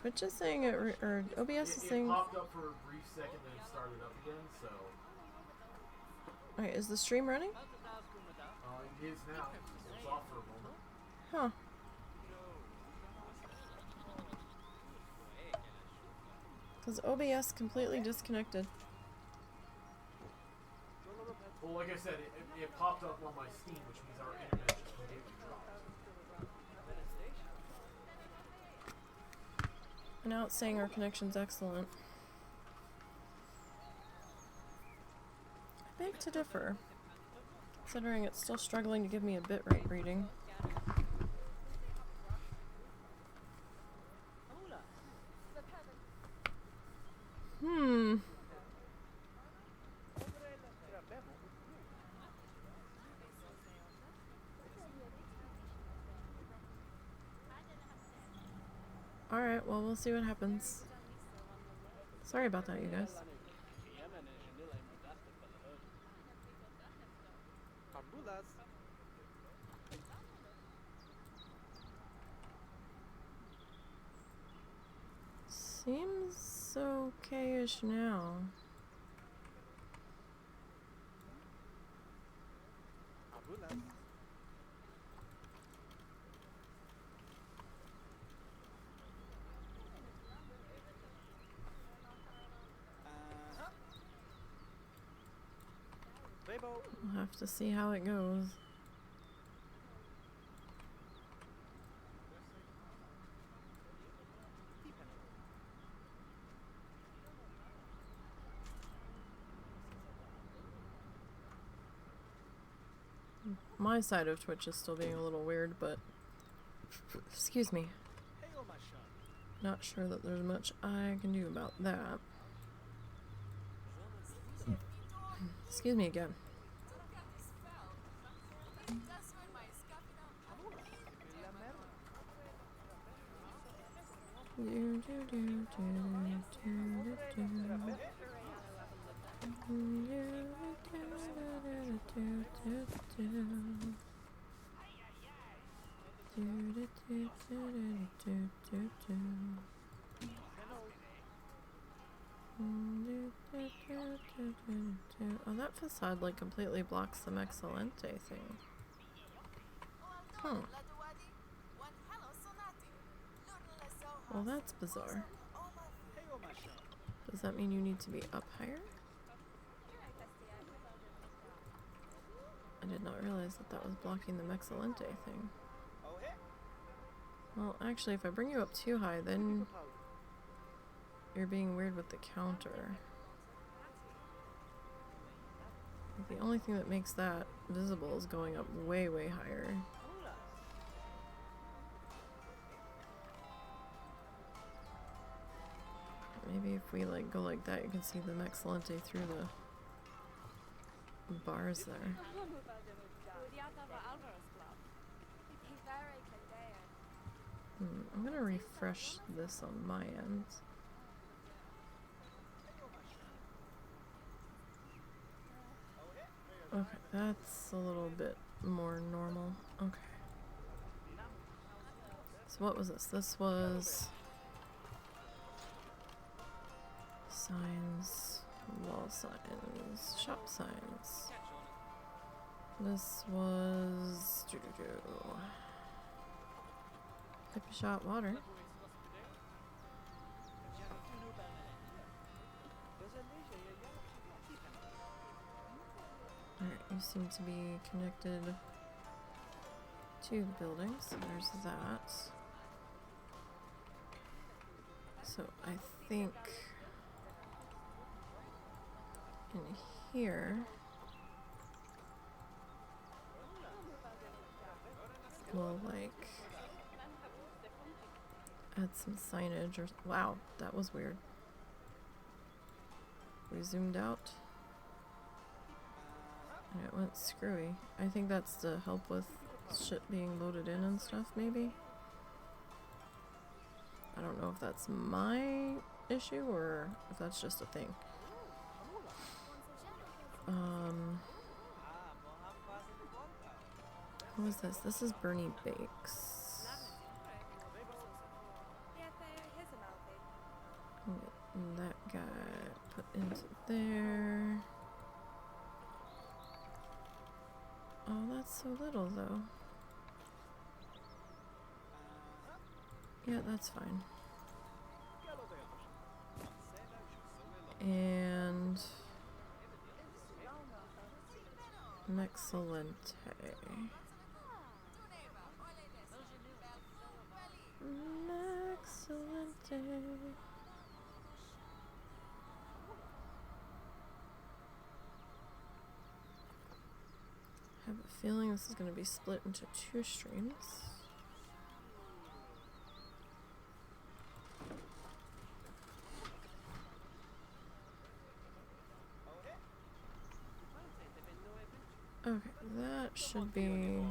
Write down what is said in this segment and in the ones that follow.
Twitch is saying it, or OBS is saying. It popped up for a brief second, then it started up again. So. Alright, is the stream running? It is now. It's off for a moment. Huh. Because OBS completely disconnected. Well, like I said, it popped up on my Steam, which means our internet just completely dropped. And now it's saying our connection's excellent. I beg to differ, considering it's still struggling to give me a bitrate reading. Alright, well, we'll see what happens. Sorry about that, you guys. Seems okay-ish now. We'll have to see how it goes. My side of Twitch is still being a little weird, but excuse me. Not sure that there's much I can do about that. Excuse me again. Oh, that facade like completely blocks the Excelente thing. Huh. Well, that's bizarre. Does that mean you need to be up higher? I did not realize that that was blocking the Excelente thing. Well, actually, if I bring you up too high, then you're being weird with the counter. The only thing that makes that visible is going up way, way higher. Maybe if we like go like that, you can see the Excelente through the bars there. I'm gonna refresh this on my end. Okay, that's a little bit more normal. Okay. So what was this? This was signs, wall signs, shop signs. This was Hippie shot water. Alright, you seem to be connected to the building, so there's that. So I think in here we'll like add some signage or wow, that was weird. We zoomed out and it went screwy. I think that's to help with shit being loaded in and stuff, maybe. I don't know if that's my issue or if that's just a thing. What was this? This is Bernie Bakes. And that guy put into there. Oh, that's so little though. Yeah, that's fine. And Excellent. Excellent. I have a feeling this is going to be split into 2 streams. Okay, that should be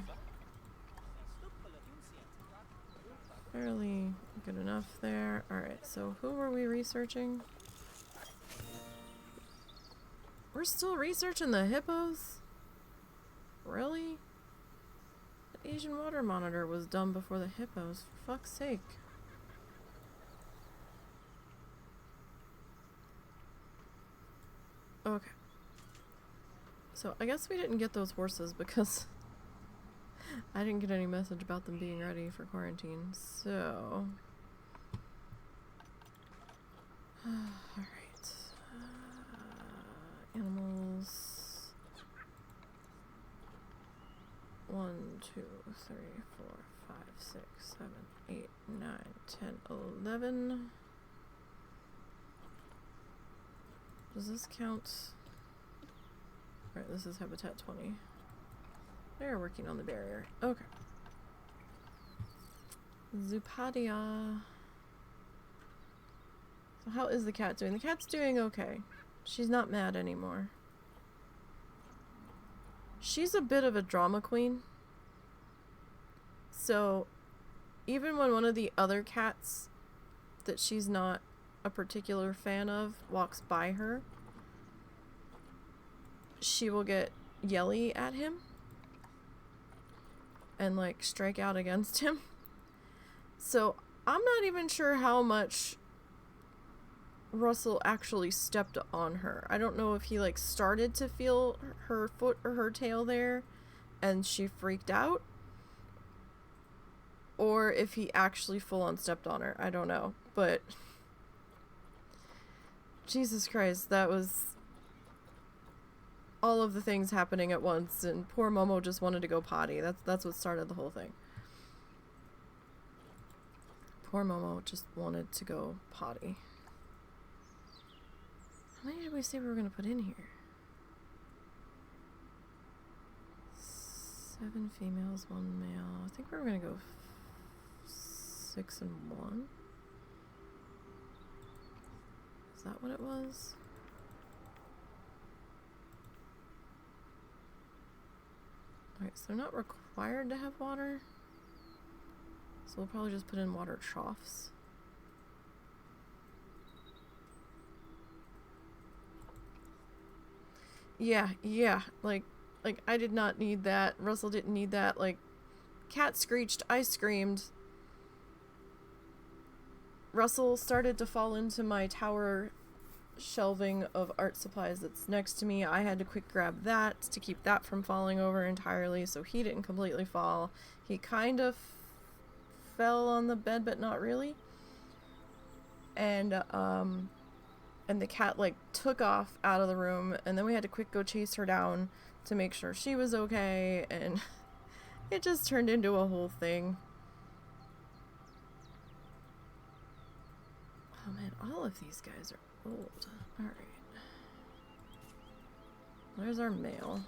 fairly good enough there. Alright, so who were we researching? We're still researching the hippos? Really? The Asian water monitor was done before the hippos, for fuck's sake. Okay. So I guess we didn't get those horses because I didn't get any message about them being ready for quarantine, so... Alright. Animals... 1, 2, 3, 4, 5, 6, 7, 8, 9, 10, 11... Does this count? Alright, this is habitat 20. They're working on the barrier. Okay. Zupadia. So how is the cat doing? The cat's doing okay. She's not mad anymore. She's a bit of a drama queen. So, even when one of the other cats that she's not a particular fan of walks by her, she will get yelly at him and like strike out against him. So I'm not even sure how much Russell actually stepped on her. I don't know if he like started to feel her foot or her tail there and she freaked out, or if he actually full on stepped on her. I don't know, but Jesus Christ, that was all of the things happening at once, and poor Momo just wanted to go potty. That's what started the whole thing. Poor Momo just wanted to go potty. How many did we say we were going to put in here? 7 females, 1 male. I think we were going to go 6 and 1. Is that what it was? Alright, so they're not required to have water. So we'll probably just put in water troughs. Yeah, like I did not need that. Russell didn't need that. Like, cat screeched, I screamed. Russell started to fall into my tower shelving of art supplies that's next to me. I had to quick grab that to keep that from falling over entirely so he didn't completely fall. He kind of fell on the bed, but not really. And the cat like took off out of the room, and then we had to quick go chase her down to make sure she was okay, and it just turned into a whole thing. Oh man, all of these guys are old. Alright. There's our male.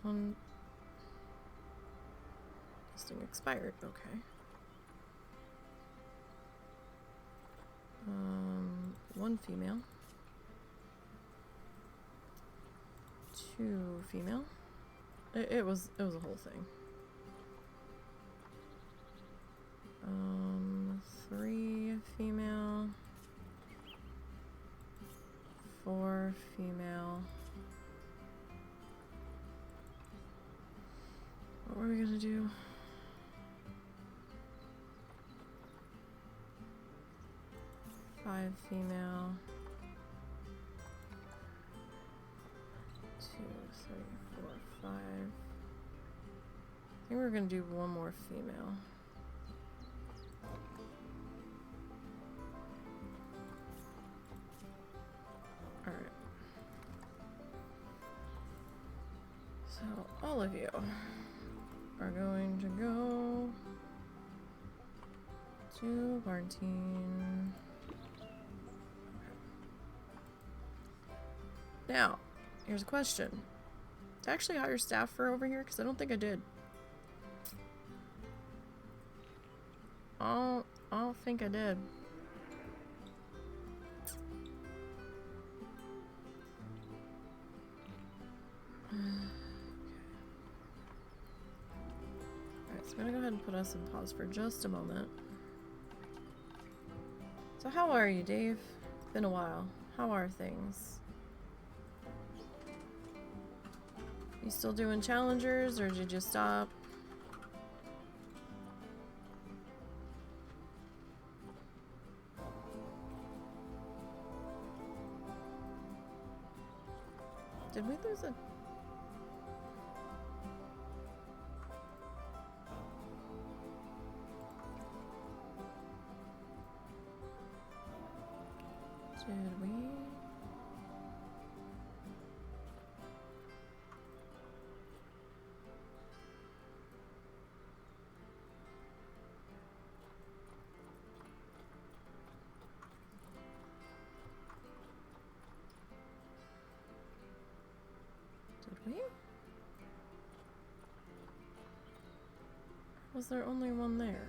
One. Testing expired. Okay. 1 female. 2 female. It was a whole thing. 3 female. 4 female. What were we we gonna do? Five female. 2, 3, 4, 5. I think we're gonna do one more female. Alright. So, all of you are going to go to quarantine. Now, here's a question. Did I actually hire staff for over here? Because I don't think I did. I don't think I did. Alright, so I'm gonna go ahead and put us on pause for just a moment. So how are you, Dave? Been a while. How are things? You still doing challengers, or did you stop? Did we lose a... Did we... Was there only one there?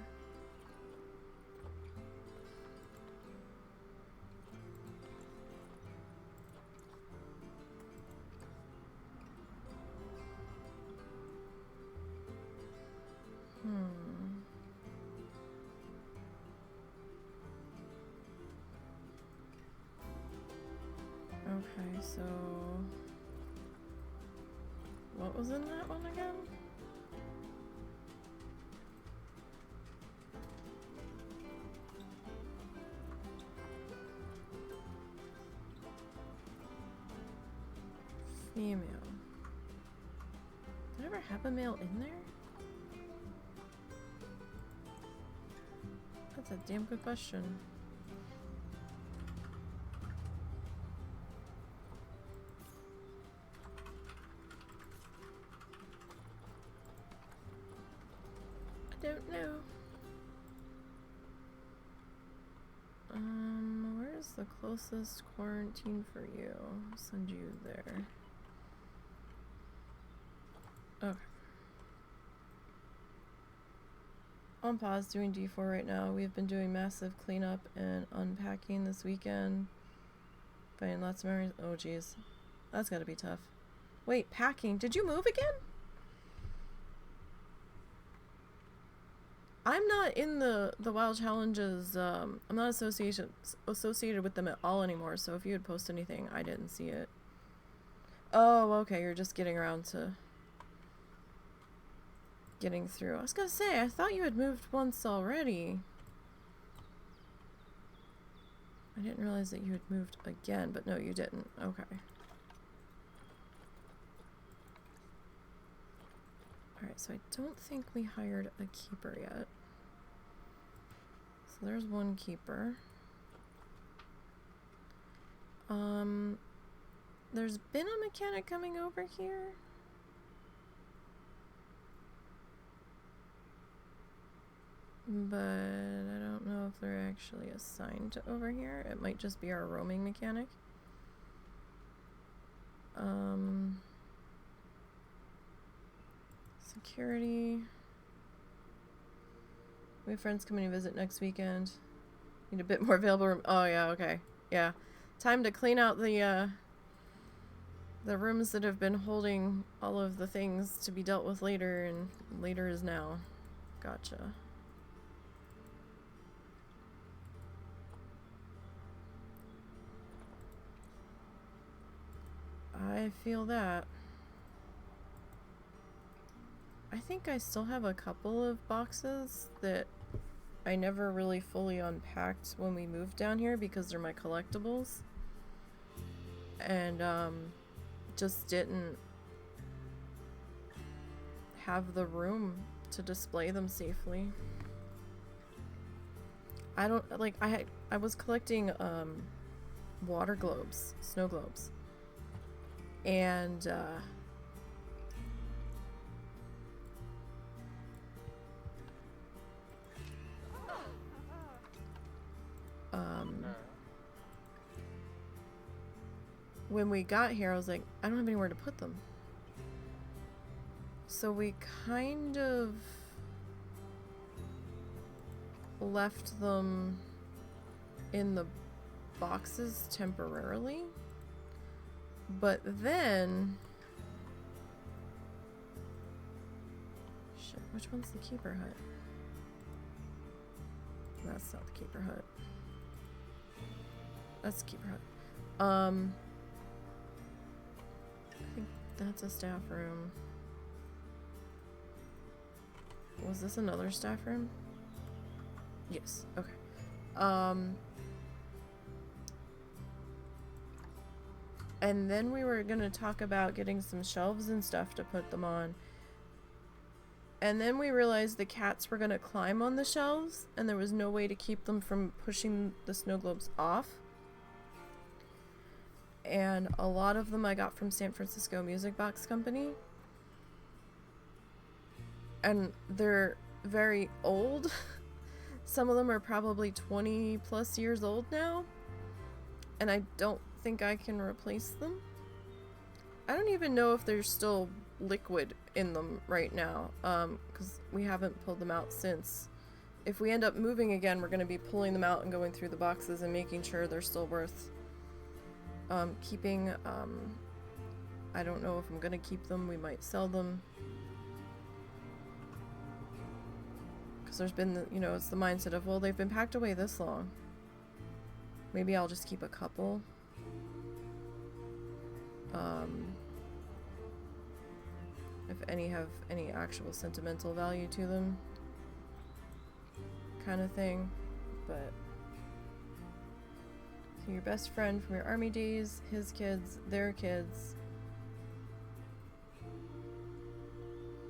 Okay, so... what was in that one again? Female. Did I ever have a male in there? That's a damn good question. I don't know. Where's the closest quarantine for you? I'll send you there. Okay. On pause doing D4 right now. We've been doing massive cleanup and unpacking this weekend. Finding lots of memories. Oh geez. That's gotta be tough. Wait, packing. Did you move again? I'm not in the wild challenges. I'm not associated with them at all anymore, so if you had posted anything, I didn't see it. Oh, okay, you're just getting around to getting through. I was gonna say, I thought you had moved once already. I didn't realize that you had moved again, but no, you didn't. Okay. Alright, so I don't think we hired a keeper yet. So there's one keeper. There's been a mechanic coming over here. But I don't know if they're actually assigned to over here. It might just be our roaming mechanic. Security. We have friends coming to visit next weekend. Need a bit more available room. Oh yeah, okay. Yeah. Time to clean out the rooms that have been holding all of the things to be dealt with later, and later is now. Gotcha. I feel that. I think I still have a couple of boxes that I never really fully unpacked when we moved down here because they're my collectibles. And just didn't have the room to display them safely. I don't like I was collecting water globes, snow globes. And when we got here, I was like, I don't have anywhere to put them. So we kind of left them in the boxes temporarily. But then... Shit, which one's the keeper hut? That's not the keeper hut. That's the keeper hut. I think that's a staff room. Was this another staff room? Yes, okay. And then we were gonna talk about getting some shelves and stuff to put them on. And then we realized the cats were gonna climb on the shelves, and there was no way to keep them from pushing the snow globes off. And a lot of them I got from San Francisco Music Box Company. And they're very old. Some of them are probably 20 plus years old now. And I don't think I can replace them. I don't even know if there's still liquid in them right now, because we haven't pulled them out since. If we end up moving again, we're going to be pulling them out and going through the boxes and making sure they're still worth keeping. I don't know if I'm going to keep them. We might sell them. Because there's been, it's the mindset of, well, they've been packed away this long. Maybe I'll just keep a couple. If any have any actual sentimental value to them. Kind of thing. But so your best friend from your army days, his kids, their kids,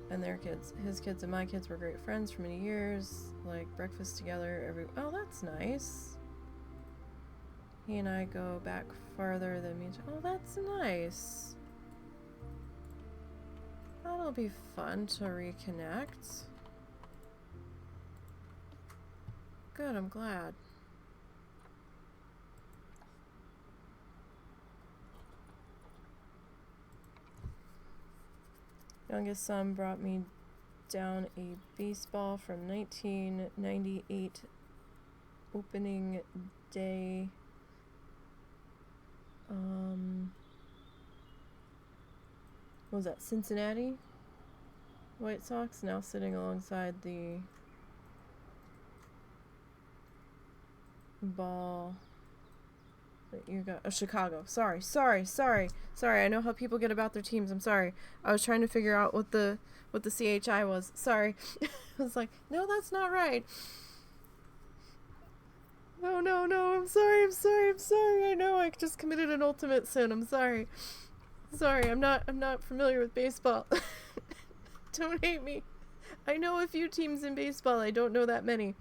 and their kids. His kids and my kids were great friends for many years. Like breakfast together oh, that's nice. He and I go back farther than me. Oh, that's nice. That'll be fun to reconnect. Good, I'm glad. Youngest son brought me down a baseball from 1998 opening day. What was that? Cincinnati White Sox, now sitting alongside the ball that you got. Oh, Chicago. Sorry. I know how people get about their teams. I'm sorry. I was trying to figure out what the CHI was. Sorry. I was like, no, that's not right. No, I'm sorry. I know I just committed an ultimate sin. I'm sorry. I'm not familiar with baseball. Don't hate me. I know a few teams in baseball. I don't know that many.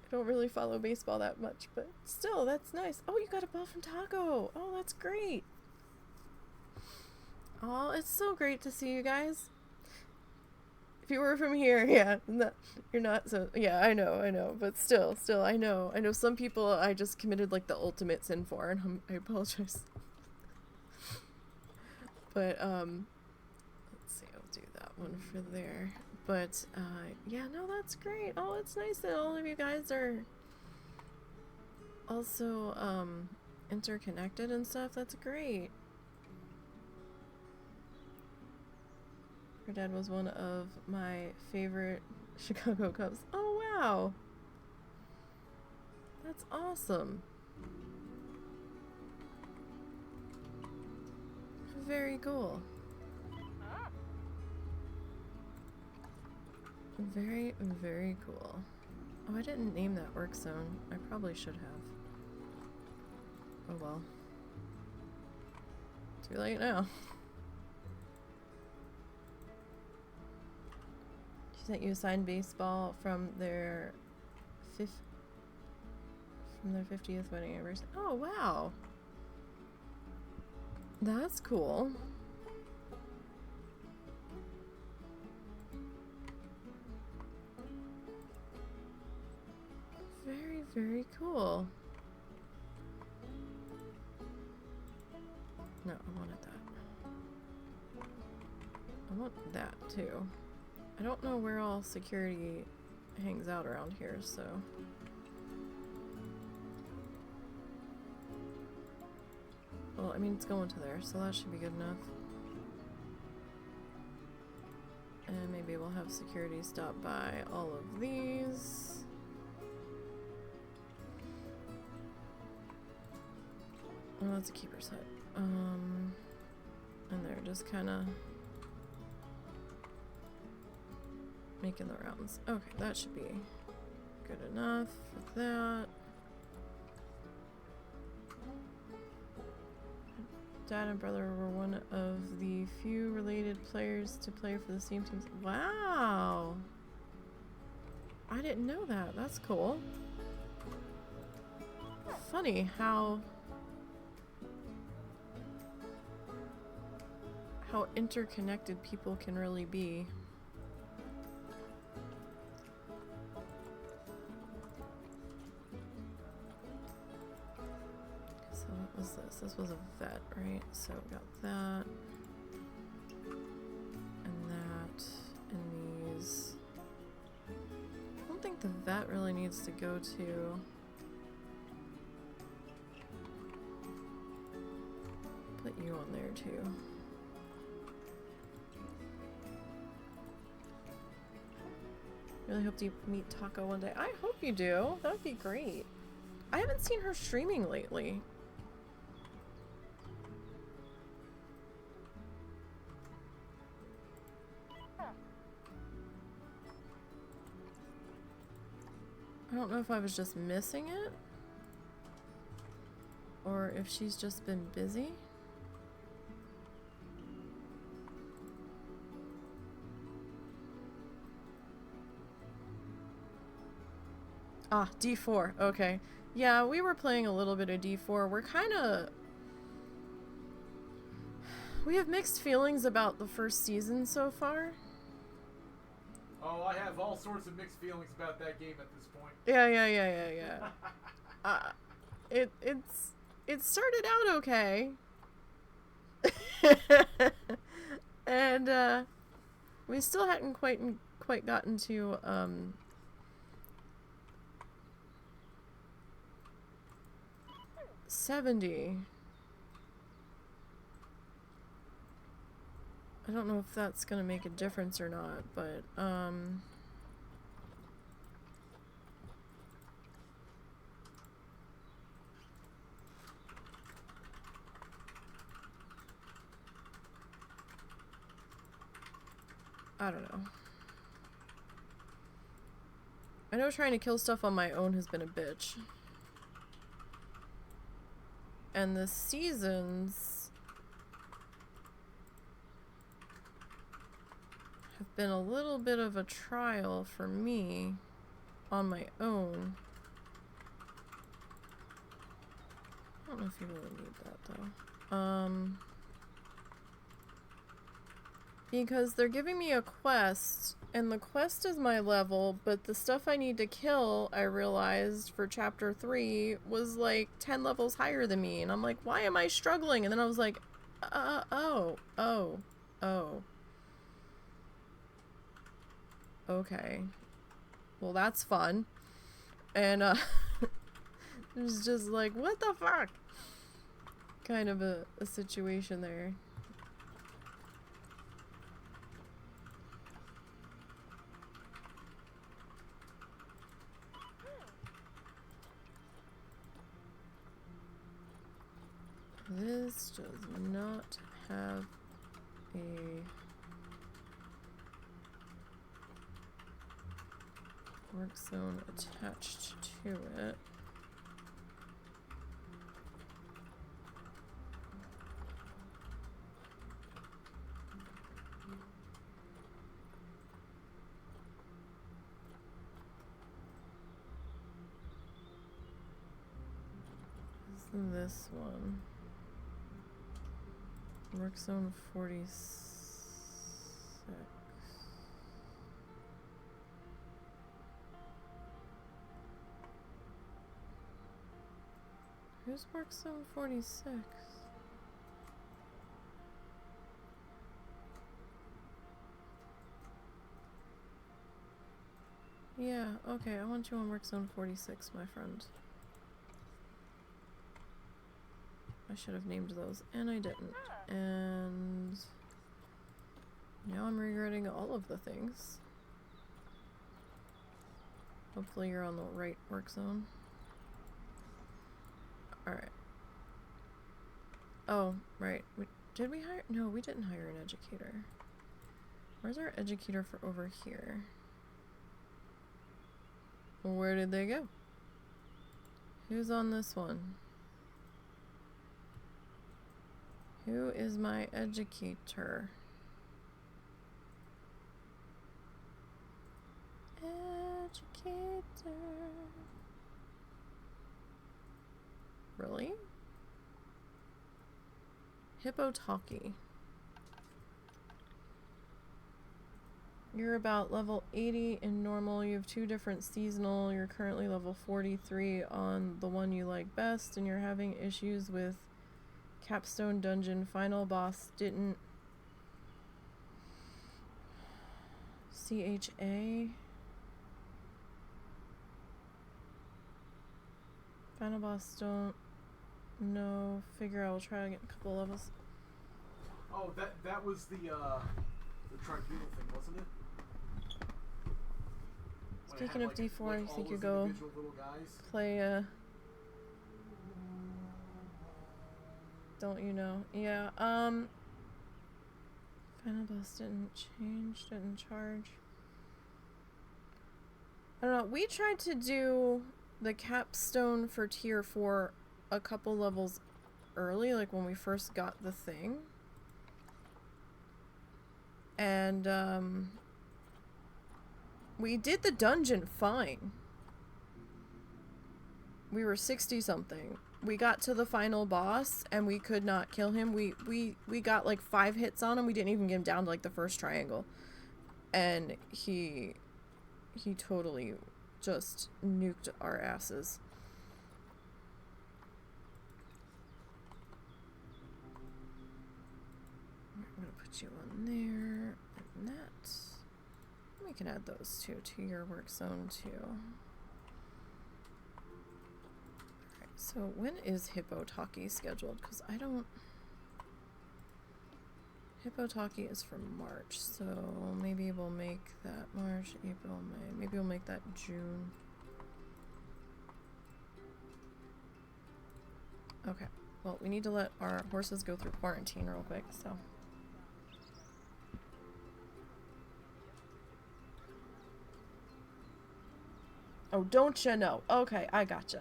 I don't really follow baseball that much, but still, that's nice. Oh, you got a ball from Taco. Oh, that's great. Oh, it's so great to see you guys. If you were from here, yeah, you're not so, yeah, I know, but still, I know some people I just committed like the ultimate sin for, and I apologize. But, let's see, I'll do that one for there. But, yeah, no, that's great. Oh, it's nice that all of you guys are also, interconnected and stuff. That's great. Her dad was one of my favorite Chicago Cubs. Oh, wow. That's awesome. Very cool. Very, very cool. Oh, I didn't name that work zone. I probably should have. Oh well. Too late now. She sent you a signed baseball from their 50th wedding anniversary. Oh wow. That's cool. Very, very cool. No, I wanted that. I want that too. I don't know where all security hangs out around here, so. Well, I mean, it's going to there, so that should be good enough. And maybe we'll have security stop by all of these. Oh, that's a keeper's hut. And they're just kind of making the rounds. Okay, that should be good enough for that. Dad and brother were one of the few related players to play for the same teams. Wow! I didn't know that. That's cool. Funny how interconnected people can really be. So what was this? This was a vet, right? So we got that. And that. And these. I don't think the vet really needs to go to. Put you on there too. Really hope to meet Taco one day. I hope you do. That would be great. I haven't seen her streaming lately. I don't know if I was just missing it or if she's just been busy. Ah, D4. Okay. Yeah, we were playing a little bit of D4. We have mixed feelings about the first season so far. Oh, I have all sorts of mixed feelings about that game at this point. Yeah. It started out okay. And we still hadn't quite gotten to 70. I don't know if that's gonna make a difference or not, but I don't know. I know trying to kill stuff on my own has been a bitch. And the seasons have been a little bit of a trial for me on my own. I don't know if you really need that though. Because they're giving me a quest, and the quest is my level, but the stuff I need to kill, I realized, for chapter 3 was like 10 levels higher than me, and I'm like, why am I struggling? And then I was like, oh. Okay. Well, that's fun. And, it was just like, what the fuck? Kind of a situation there. This does not have a work zone attached to it. This one. Work zone 46. Who's work zone 46? Yeah, okay, I want you on work zone 46, my friend. I should have named those, and I didn't. And now I'm regretting all of the things. Hopefully you're on the right work zone. Alright. Oh, right. Did we hire? No, we didn't hire an educator. Where's our educator for over here? Where did they go? Who's on this one? Who is my educator? Educator. Really? Hippo-talkie. You're about level 80 in normal. You have 2 different seasonal. You're currently level 43 on the one you like best, and you're having issues with Capstone Dungeon. Final boss didn't... CHA? Final boss don't know. Figure I will try to get a couple levels. Oh, that was the tribunal thing, wasn't it? Speaking of D4, I think you go play don't you know? Yeah, Final boss didn't change, didn't charge. I don't know, we tried to do the capstone for tier 4 a couple levels early, like when we first got the thing. And, we did the dungeon fine. We were 60 something. We got to the final boss and we could not kill him. We got like 5 hits on him. We didn't even get him down to like the first triangle. And he totally just nuked our asses. I'm gonna put you on there and that. We can add those two to your work zone too. Alright, so when is Hippo-talkie scheduled? Because I don't... Hippo-talkie is for March, so maybe we'll make that March, April, May. Maybe we'll make that June. Okay, well, we need to let our horses go through quarantine real quick, so... Oh, don't you know? Okay, I gotcha.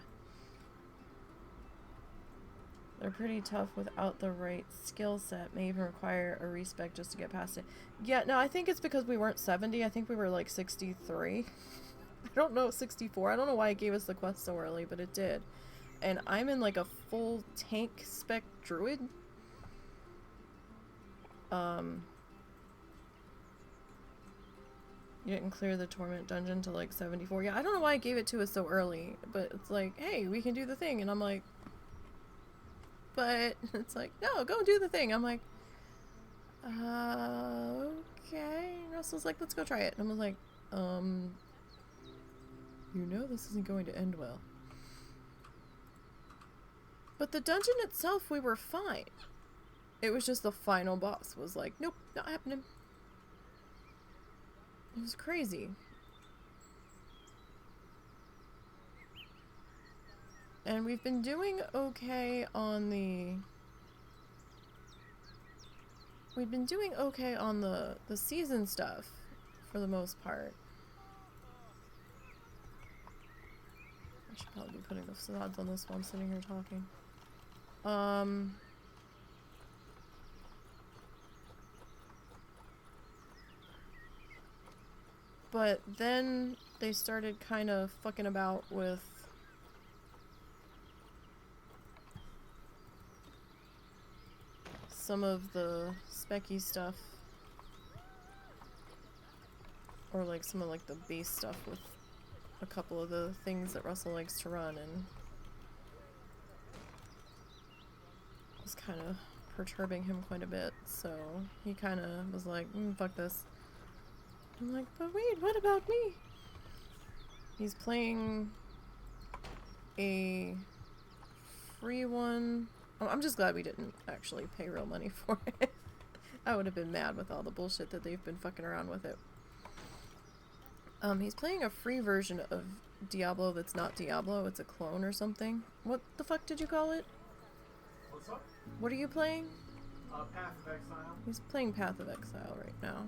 They're pretty tough without the right skill set. May even require a respec just to get past it. Yeah, no, I think it's because we weren't 70. I think we were like 63. I don't know, 64. I don't know why it gave us the quest so early, but it did. And I'm in like a full tank spec druid. You didn't clear the torment dungeon to like 74. Yeah, I don't know why it gave it to us so early, but it's like, hey, we can do the thing. And I'm like, but it's like, no, go do the thing. I'm like, okay. And Russell's like, let's go try it. And I was like, you know this isn't going to end well. But the dungeon itself, we were fine. It was just the final boss was like, nope, not happening. It was crazy. And we've been doing okay on the... We've been doing okay on the season stuff, for the most part. should probably be putting the facades on this while I'm sitting here talking. But then they started kind of fucking about with some of the specky stuff. Or like some of like the base stuff with a couple of the things that Russell likes to run, and was kind of perturbing him quite a bit, so he kind of was like, fuck this. I'm like, but wait, what about me? He's playing a free one. Oh, I'm just glad we didn't actually pay real money for it. I would have been mad with all the bullshit that they've been fucking around with it. He's playing a free version of Diablo that's not Diablo, it's a clone or something. What the fuck did you call it? What's up? What are you playing? Path of Exile. He's playing Path of Exile right now.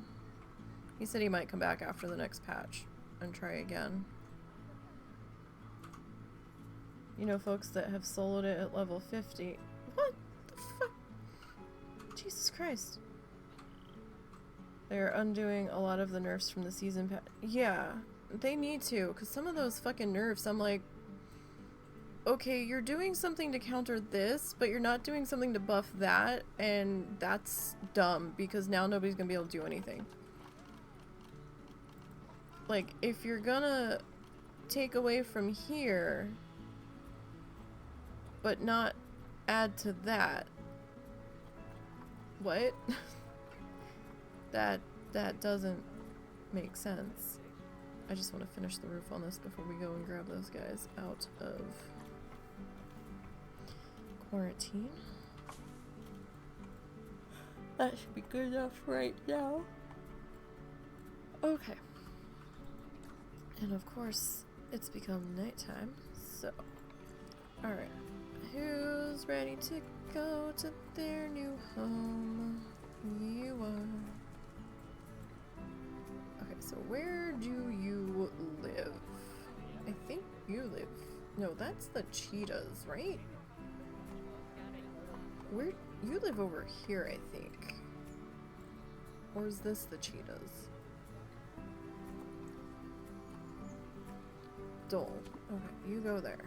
He said he might come back after the next patch and try again. You know folks that have soloed it at level 50. What the fuck? Jesus Christ. They're undoing a lot of the nerfs from the season pass. Yeah, they need to, because some of those fucking nerfs, I'm like, okay, you're doing something to counter this, but you're not doing something to buff that, and that's dumb, because now nobody's gonna be able to do anything. Like, if you're gonna take away from here, but not add to that, what? That doesn't make sense. I just want to finish the roof on this before we go and grab those guys out of quarantine. That should be good enough right now. Okay. And of course, it's become nighttime, so... Alright. Who's ready to go to their new home? You are. Okay, so where do you live? I think you live... No, that's the cheetahs, right? Where... You live over here, I think. Or is this the cheetahs? Dole. Okay, you go there.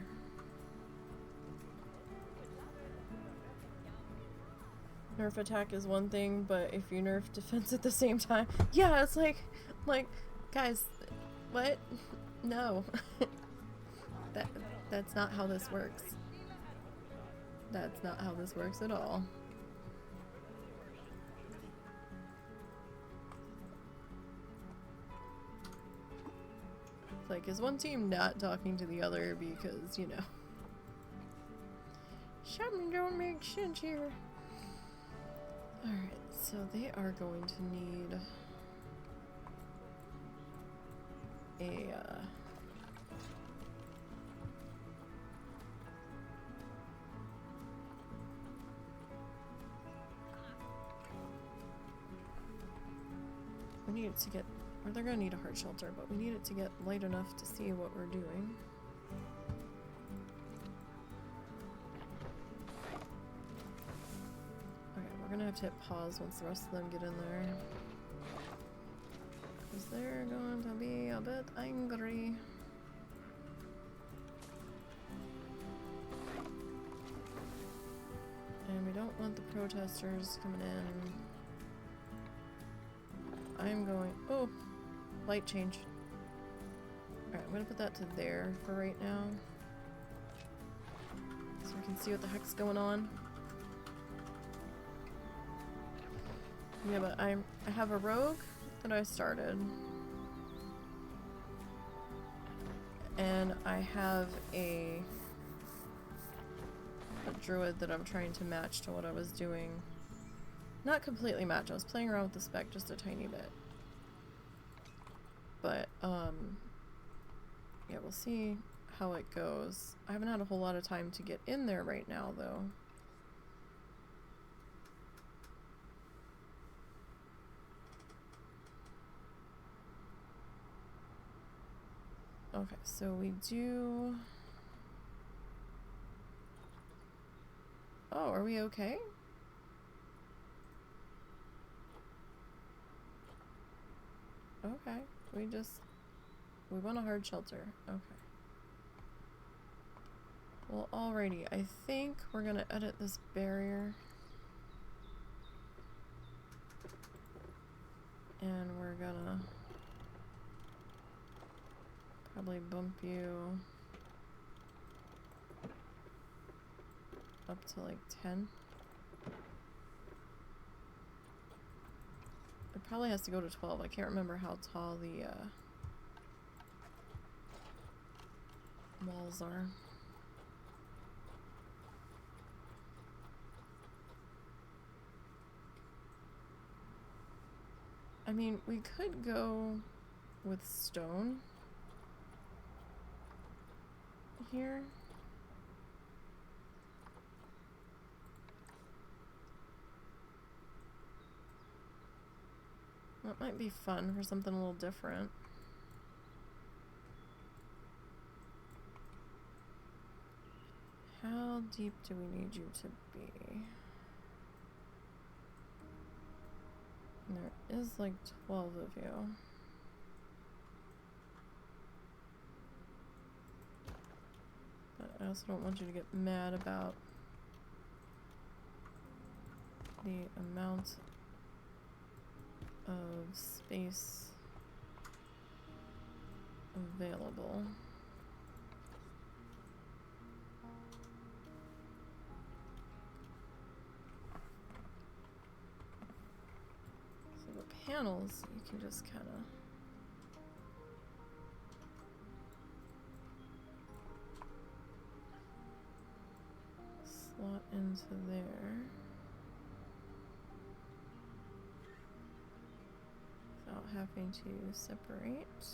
Nerf attack is one thing, but if you nerf defense at the same time... Yeah, it's like, guys, what? No. That's not how this works. That's not how this works at all. It's like, is one team not talking to the other because, you know... Something don't make sense here. Alright, so they are going to need a, we need it to get, or they're gonna need a heart shelter, but we need it to get light enough to see what we're doing. We're gonna have to hit pause once the rest of them get in there. Because they're going to be a bit angry. And we don't want the protesters coming in. I'm going... Oh! Light change. Alright, I'm gonna put that to there for right now. So we can see what the heck's going on. Yeah, but I have a rogue that I started. And I have a druid that I'm trying to match to what I was doing. Not completely match, I was playing around with the spec just a tiny bit. But, yeah, we'll see how it goes. I haven't had a whole lot of time to get in there right now, though. Okay, so we do Oh, are we okay? Okay. We want a hard shelter. Okay. Well, alrighty. I think we're gonna edit this barrier. And we're gonna probably bump you up to like 10. It probably has to go to 12. I can't remember how tall the walls are. I mean, we could go with stone here. That might be fun for something a little different. How deep do we need you to be? And there is like 12 of you. But I also don't want you to get mad about the amount of space available. So the panels, you can just kind of slot into there. Without having to separate.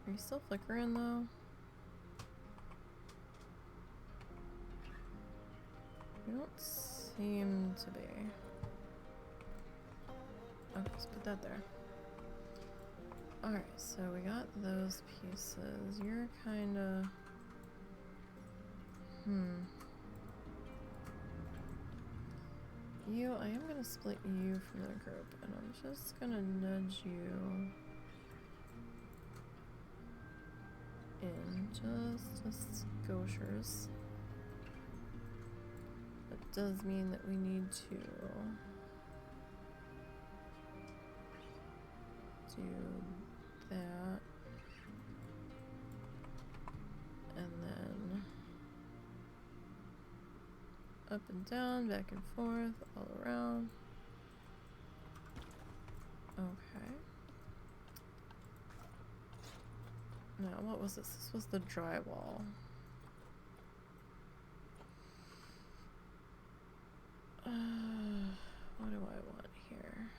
Are you still flickering though? You don't seem to be. Okay, let's put that there. Alright, so we got those pieces. You're kinda... I am gonna split you from the group, and I'm just gonna nudge you in just a skoshers. That does mean that we need to do that, and then up and down, back and forth, all around. Okay. Now, what was this? This was the drywall. What do I want here?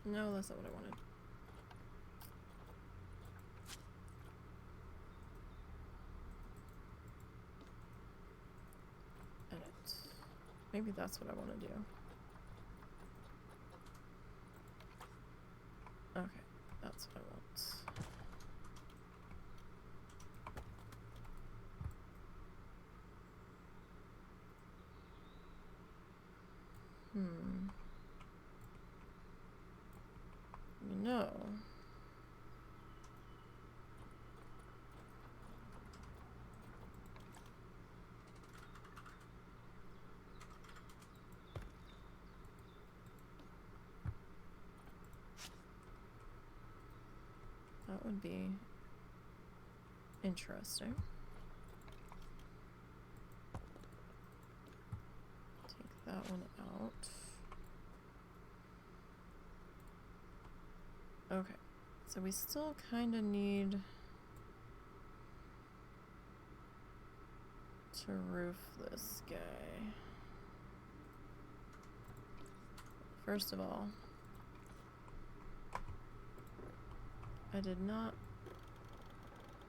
No, that's not what I wanted. Edit. Maybe that's what I want to do. Okay, that's what I want. No. That would be interesting. Take that one out. Okay, so we still kind of need to roof this guy. First of all, I did not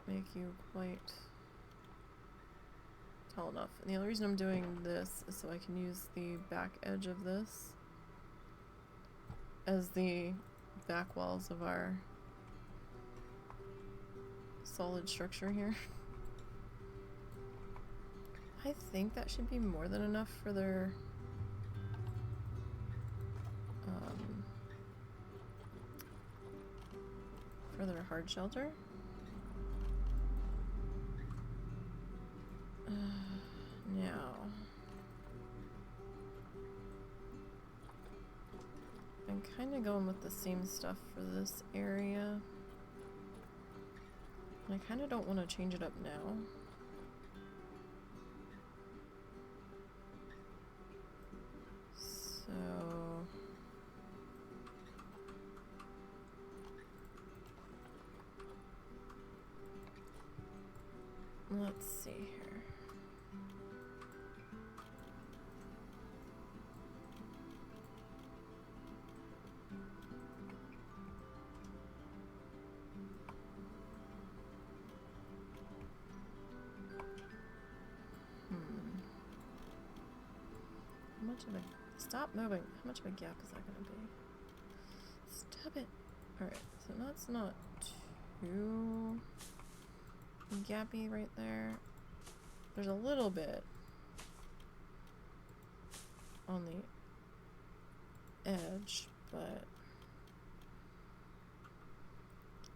make you quite tall enough. And the only reason I'm doing this is so I can use the back edge of this as the back walls of our solid structure here. I think that should be more than enough for their hard shelter. Now, I'm kind of going with the same stuff for this area. And I kind of don't want to change it up now. So let's see here. How much of a... Stop moving. How much of a gap is that going to be? Stop it. Alright, so that's not too gappy right there. There's a little bit on the edge, but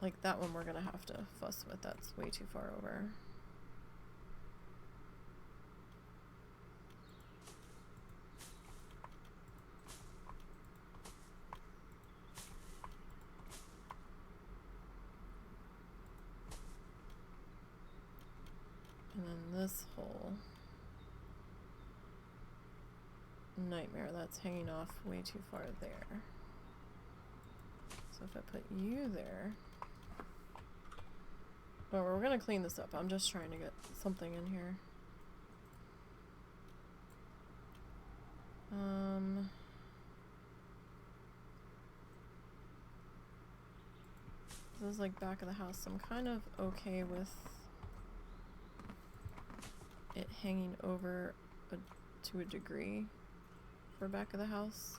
like that one we're gonna have to fuss with. That's way too far over. And then this whole nightmare, that's hanging off way too far there. So if I put you there... Oh, we're gonna clean this up. I'm just trying to get something in here. This is like back of the house. So I'm kind of okay with it hanging over to a degree for back of the house.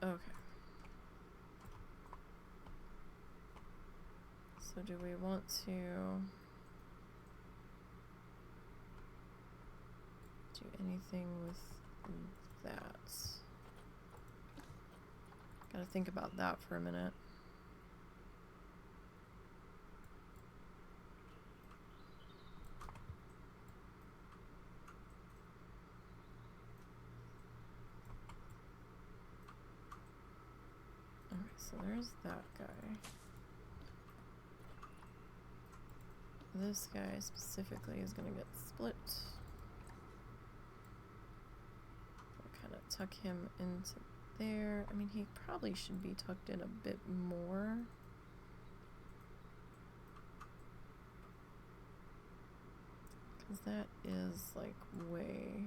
Okay. So do we want to do anything with that? Gotta think about that for a minute. Alright, so there's that guy. This guy specifically is gonna get split. We'll kind of tuck him into there. I mean, he probably should be tucked in a bit more. Because that is like way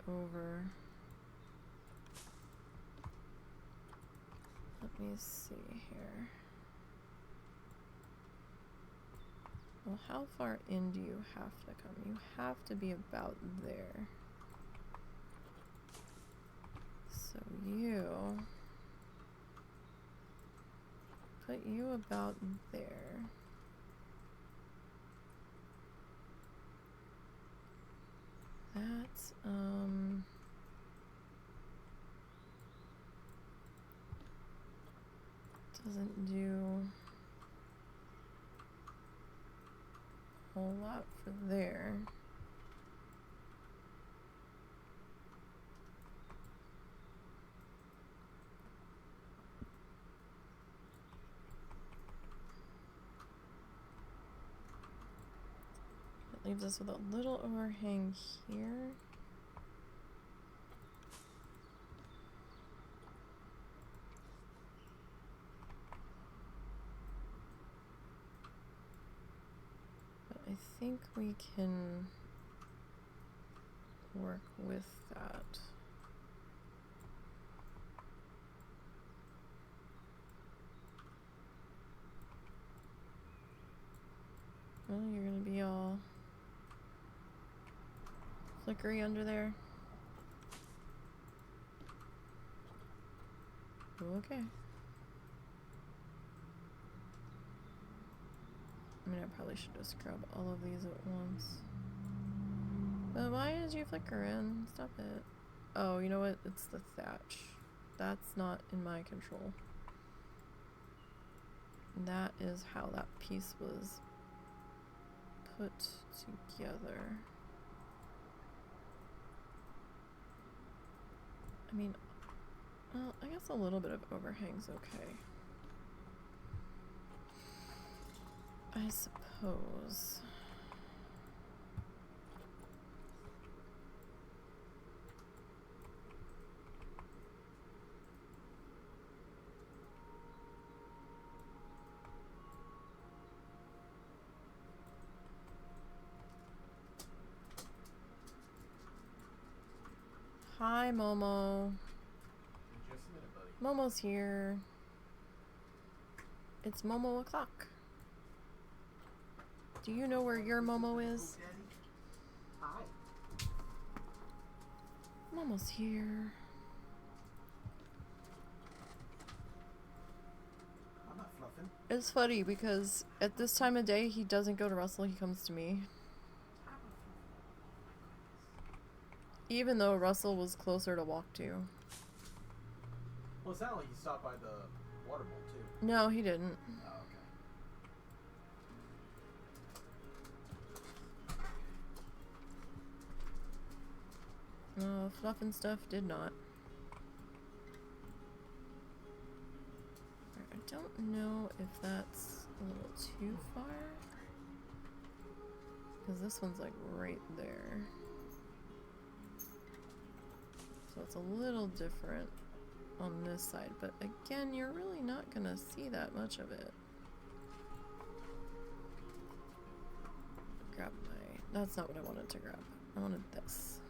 over. Let me see here. Well, how far in do you have to come? You have to be about there. So you put you about there. That, doesn't do a whole lot for there. It leaves us with a little overhang here. I think we can work with that. Well, you're gonna be all flickery under there. Okay. I mean, I probably should just grab all of these at once. But why did you flicker in? Stop it. Oh, you know what? It's the thatch. That's not in my control. That is how that piece was put together. I mean, well, I guess a little bit of overhang's okay. I suppose. Hi, Momo. Just a minute, buddy. Momo's here. It's Momo o'clock. Do you know where your Momo is? Hi. Momo's here. I'm not fluffing. It's funny because at this time of day he doesn't go to Russell, he comes to me. Even though Russell was closer to walk to. Well, it sounded like you stopped by the water bowl, too. No, he didn't. Oh, okay. No, Fluff and Stuff did not. I don't know if that's a little too far. Because this one's like right there. So it's a little different on this side. But again, you're really not going to see that much of it. Grab my... That's not what I wanted to grab. I wanted this.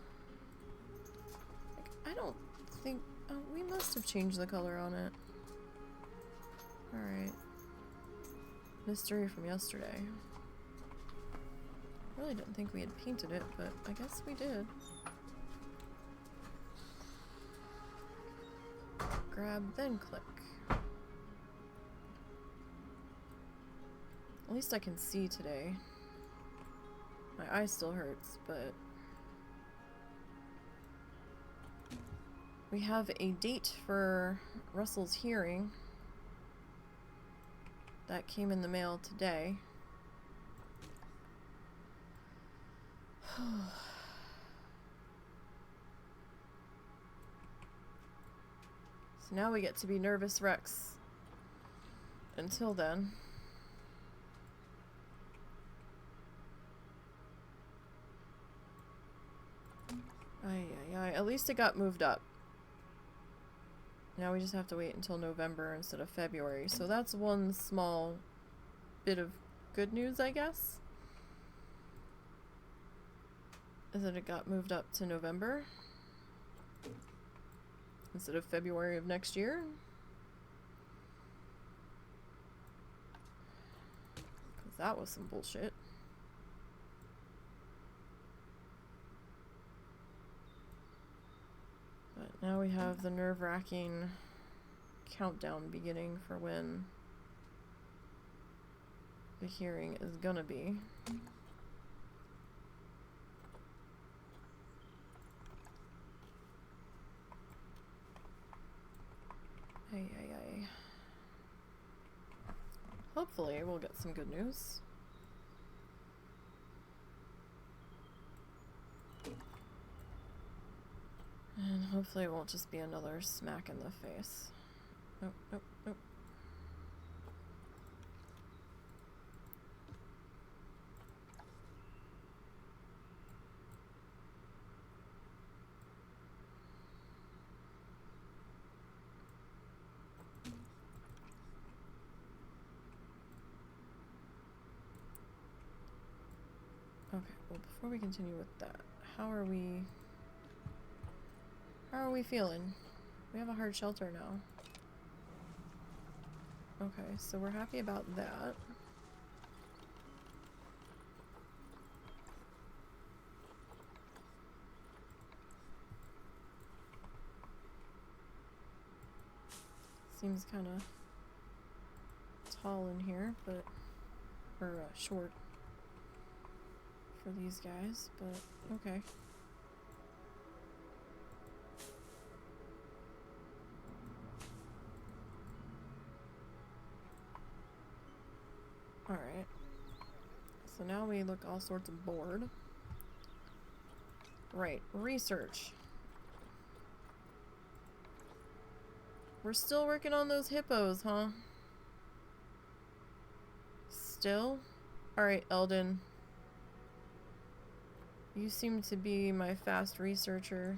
Like, I don't think... Oh, we must have changed the color on it. Alright. Mystery from yesterday. Really didn't think we had painted it, but I guess we did. Grab, then click. At least I can see today. My eye still hurts, but... We have a date for Russell's hearing. That came in the mail today. So now we get to be nervous Rex. Until then. At least it got moved up. Now we just have to wait until November instead of February. So that's one small bit of good news, I guess. Is that it got moved up to November instead of February of next year. Because that was some bullshit. But now we have the nerve-wracking countdown beginning for when the hearing is gonna be. Hopefully we'll get some good news. And hopefully it won't just be another smack in the face. Nope, nope, nope. Okay, well before we continue with that, how are we feeling? We have a hard shelter now. Okay, so we're happy about that. Seems kind of tall in here, but or short for these guys, but okay. Alright. So now we look all sorts of bored. Right, research. We're still working on those hippos, huh? Still? Alright, Eldon. You seem to be my fast researcher.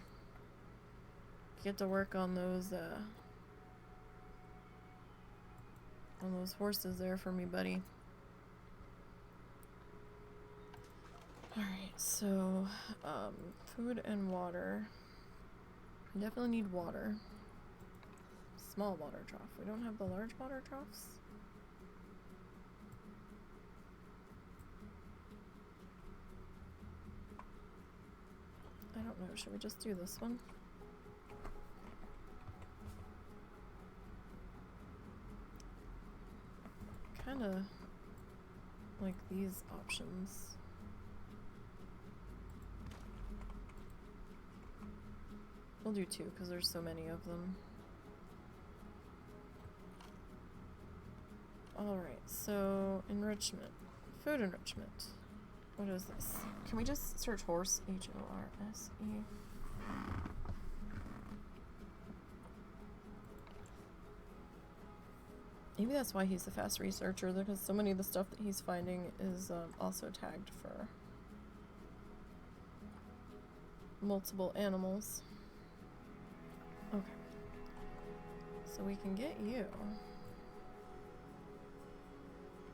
Get to work on those horses there for me, buddy. Alright, so, food and water. We definitely need water. Small water trough. We don't have the large water troughs? I don't know. Should we just do this one? Kinda like these options. We'll do 2 because there's so many of them. Alright, so enrichment. Food enrichment. What is this? Can we just search horse? H-O-R-S-E. Maybe that's why he's a fast researcher, because so many of the stuff that he's finding is also tagged for multiple animals. Okay. So we can get you.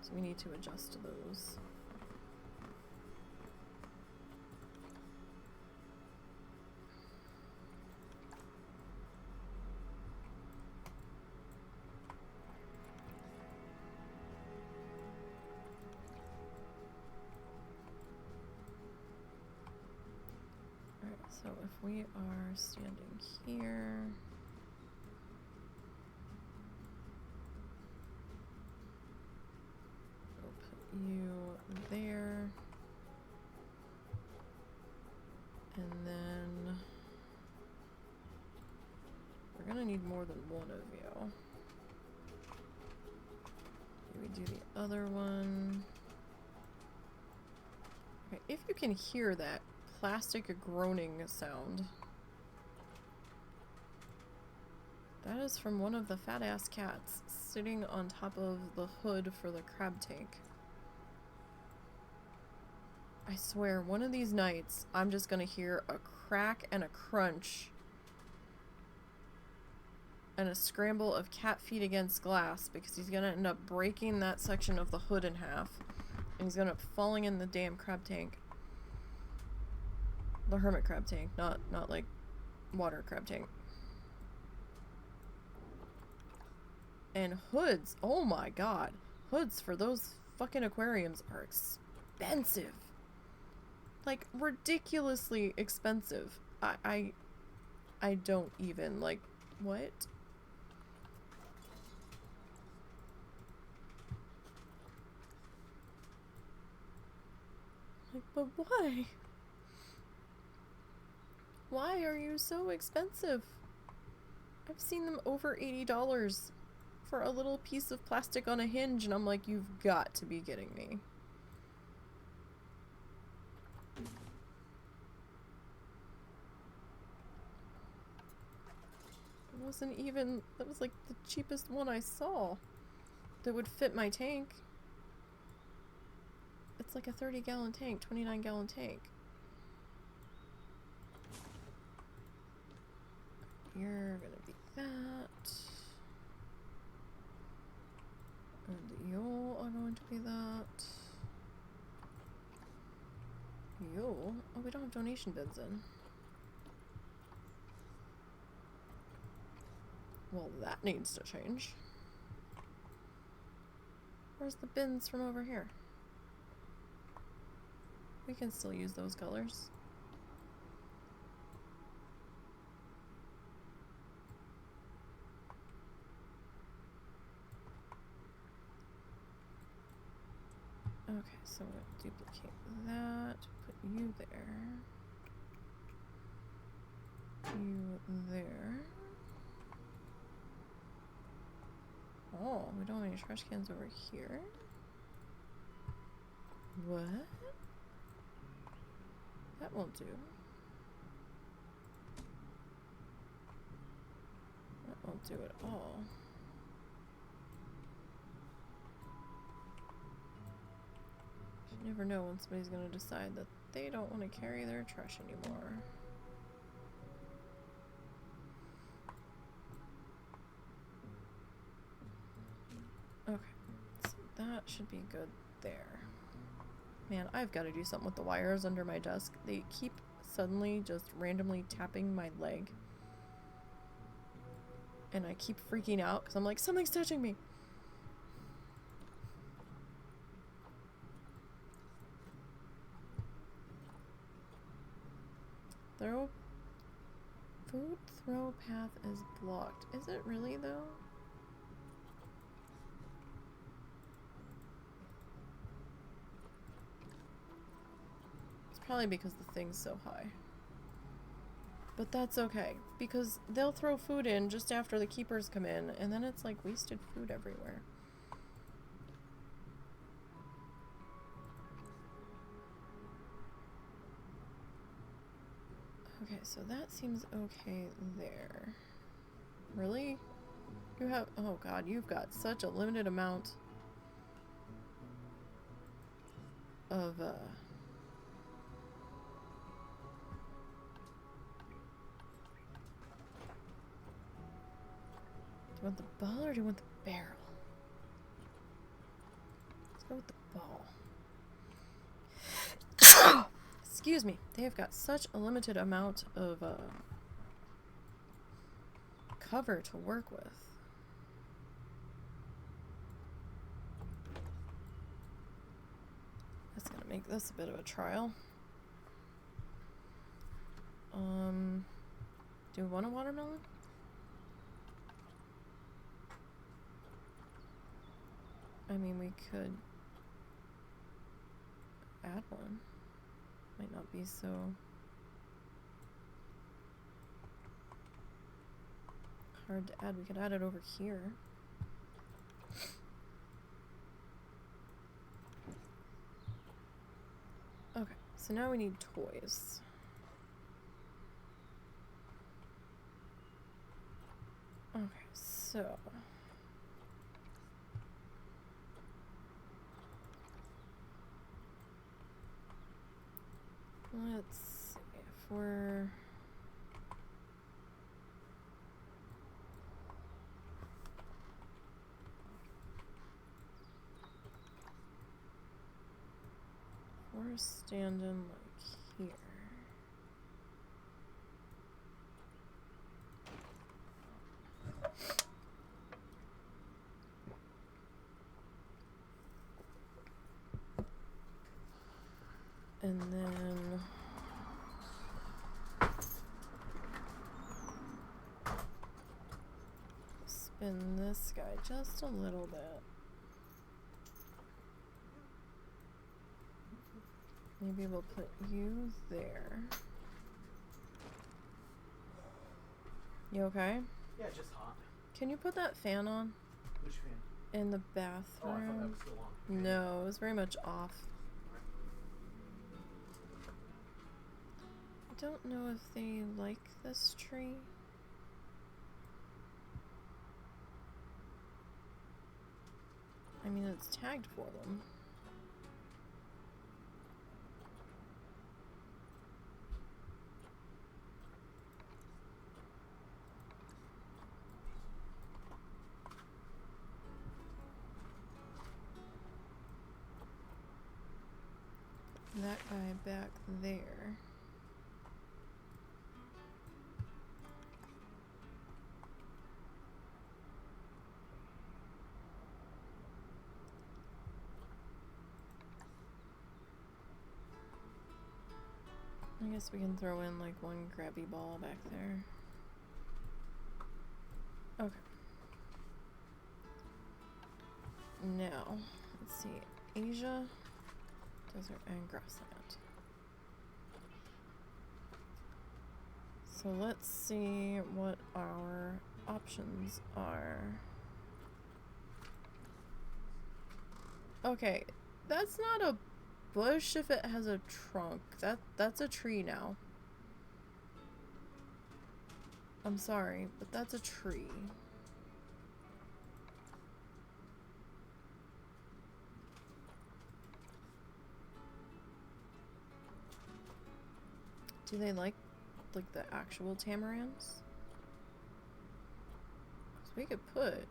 So we need to adjust those. Alright, so if we are standing here, we'll put you there, and then we're gonna need more than one of you. We do the other one. Okay, if you can hear that plastic groaning sound, that is from one of the fat ass cats sitting on top of the hood for the crab tank. I swear, one of these nights, I'm just gonna hear a crack and a crunch and a scramble of cat feet against glass, because he's gonna end up breaking that section of the hood in half, and he's gonna end up falling in the damn crab tank. The hermit crab tank, not like water crab tank. And hoods, oh my god, hoods for those fucking aquariums are expensive. Like, ridiculously expensive. I don't even, like, what? Like, but why? Why are you so expensive? I've seen them over $80 for a little piece of plastic on a hinge, and I'm like, you've got to be kidding me. It wasn't even, that was like the cheapest one I saw that would fit my tank. It's like a 30-gallon tank, 29-gallon tank. You're gonna be that. And you are going to be that. You. Oh, we don't have donation bins in. Well, that needs to change. Where's the bins from over here? We can still use those colors. Okay, so I'm going to duplicate that, put you there, you there. Oh, we don't have any trash cans over here? What? That won't do. That won't do at all. You never know when somebody's gonna decide that they don't want to carry their trash anymore. Okay, so that should be good there. Man, I've got to do something with the wires under my desk. They keep suddenly just randomly tapping my leg. And I keep freaking out because I'm like, something's touching me. Food throw path is blocked. Is it really though? It's probably because the thing's so high. But that's okay, because they'll throw food in just after the keepers come in, and then it's like wasted food everywhere. Okay, so that seems okay there. Really? You have, oh god, you've got such a limited amount of, do you want the ball or do you want the barrel? Let's go with the ball. Excuse me. They have got such a limited amount of cover to work with. That's gonna make this a bit of a trial. Do we want a watermelon? I mean, we could add one. Might not be so hard to add. We could add it over here. Okay, so now we need toys. Okay, so let's see if we're standing like here. And then spin this guy just a little bit. Maybe we'll put you there. You okay? Yeah, just hot. Can you put that fan on? Which fan? In the Oh, I thought that bathroom? was still on. No, it was very much off. I don't know if they like this tree. I mean, it's tagged for them. That guy back there. I guess we can throw in like one grabby ball back there. Okay. Now, let's see. Asia. Desert and grassland. So let's see what our options are. Okay, that's not a bush if it has a trunk. That's a tree now. I'm sorry, but that's a tree. Do they like the actual tamarinds? 'Cause we could put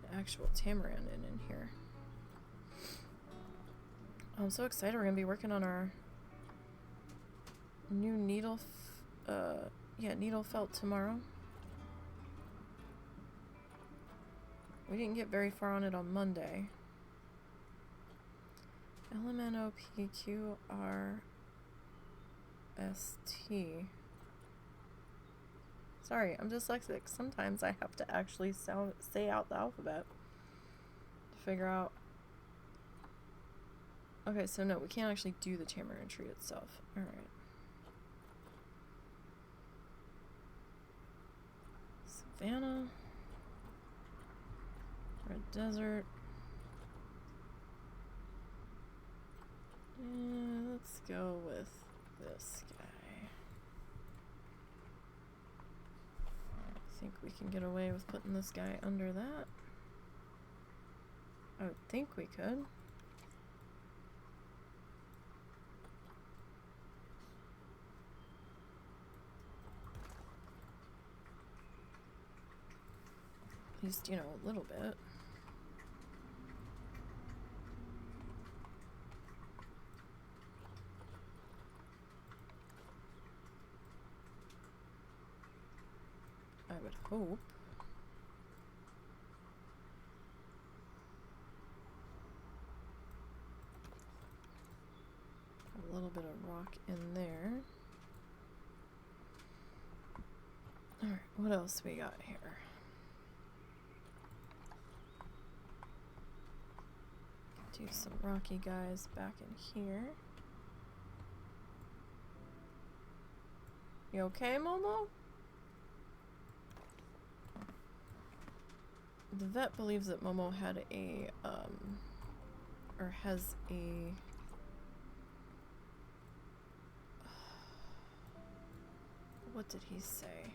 an actual tamarind in here. I'm so excited. We're gonna be working on our new needle felt tomorrow. We didn't get very far on it on Monday. LMNOPQRST. Sorry, I'm dyslexic. Sometimes I have to actually say out the alphabet to figure out. Okay, so no, we can't actually do the tamarind tree itself. Alright. Savannah. Red desert. Let's go with this guy. I think we can get away with putting this guy under that. I would think we could. At least, you know, a little bit. I would hope. A little bit of rock in there. Alright, what else we got here? Do some rocky guys back in here. You okay, Momo? The vet believes that Momo had a, or has a, what did he say?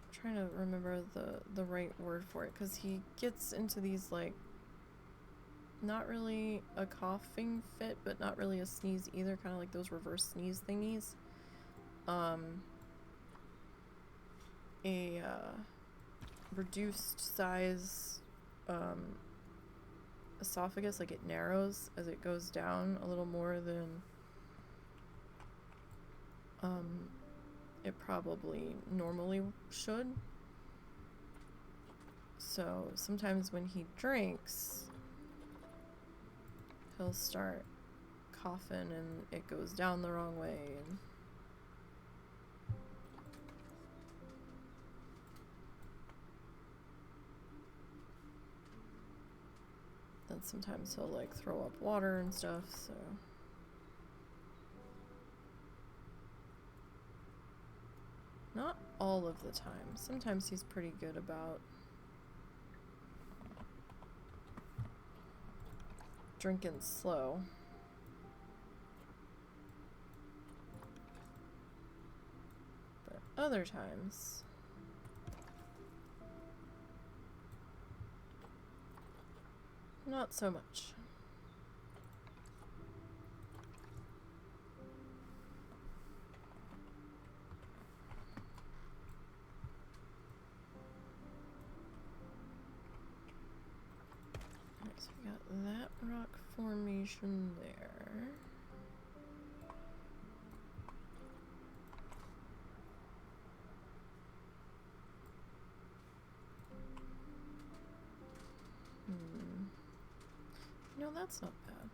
I'm trying to remember the right word for it, because he gets into these, like, not really a coughing fit, but not really a sneeze either, kind of like those reverse sneeze thingies. A reduced size esophagus, like it narrows as it goes down a little more than it probably normally should. So sometimes when he drinks, he'll start coughing and it goes down the wrong way, and then sometimes he'll like throw up water and stuff, so not all of the time. Sometimes he's pretty good about drinking slow. But other times not so much. Alright, so we got that rock formation there. No, that's not bad.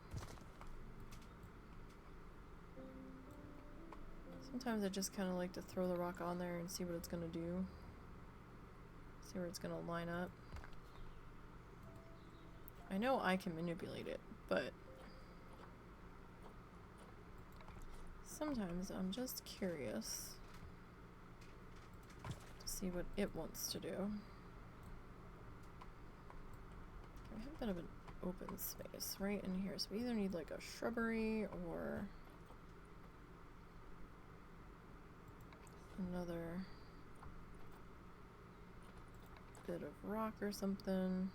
Sometimes I just kind of like to throw the rock on there and see what it's gonna do. See where it's gonna line up. I know I can manipulate it, but sometimes I'm just curious to see what it wants to do. I have a bit of an open space right in here, so we either need like a shrubbery or another bit of rock or something.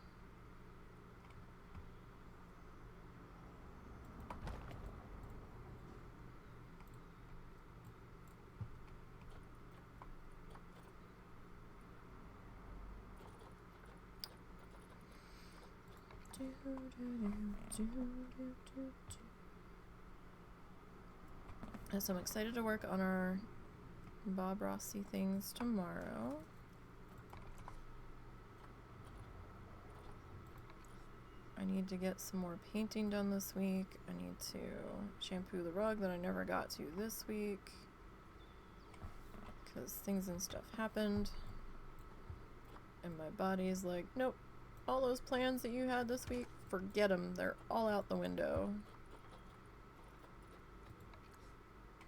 So I'm excited to work on our Bob Rossi things tomorrow. I need to get some more painting done this week. I need to shampoo the rug that I never got to this week because things and stuff happened and my body's like, nope, all those plans that you had this week, forget them, they're all out the window.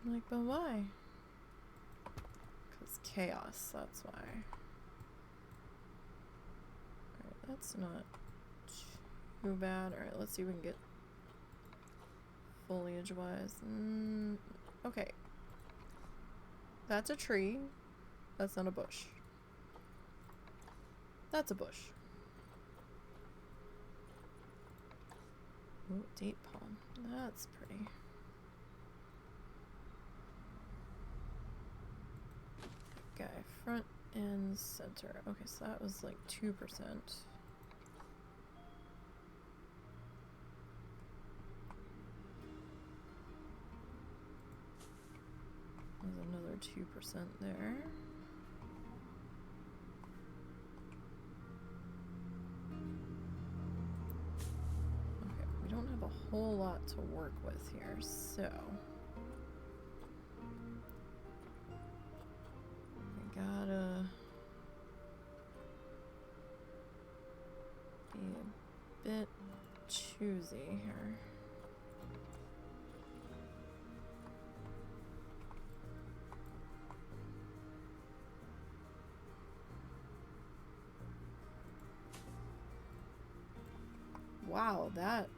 I'm like, but why? Because chaos, that's why. Alright, that's not too bad. Alright, let's see if we can get foliage-wise. Okay. That's a tree. That's not a bush. That's a bush. Ooh, date palm. That's pretty. Guy, front and center. Okay, so that was like 2%. There's another 2% there. Okay, we don't have a whole lot to work with here, so we gotta be a bit choosy here. Wow, that...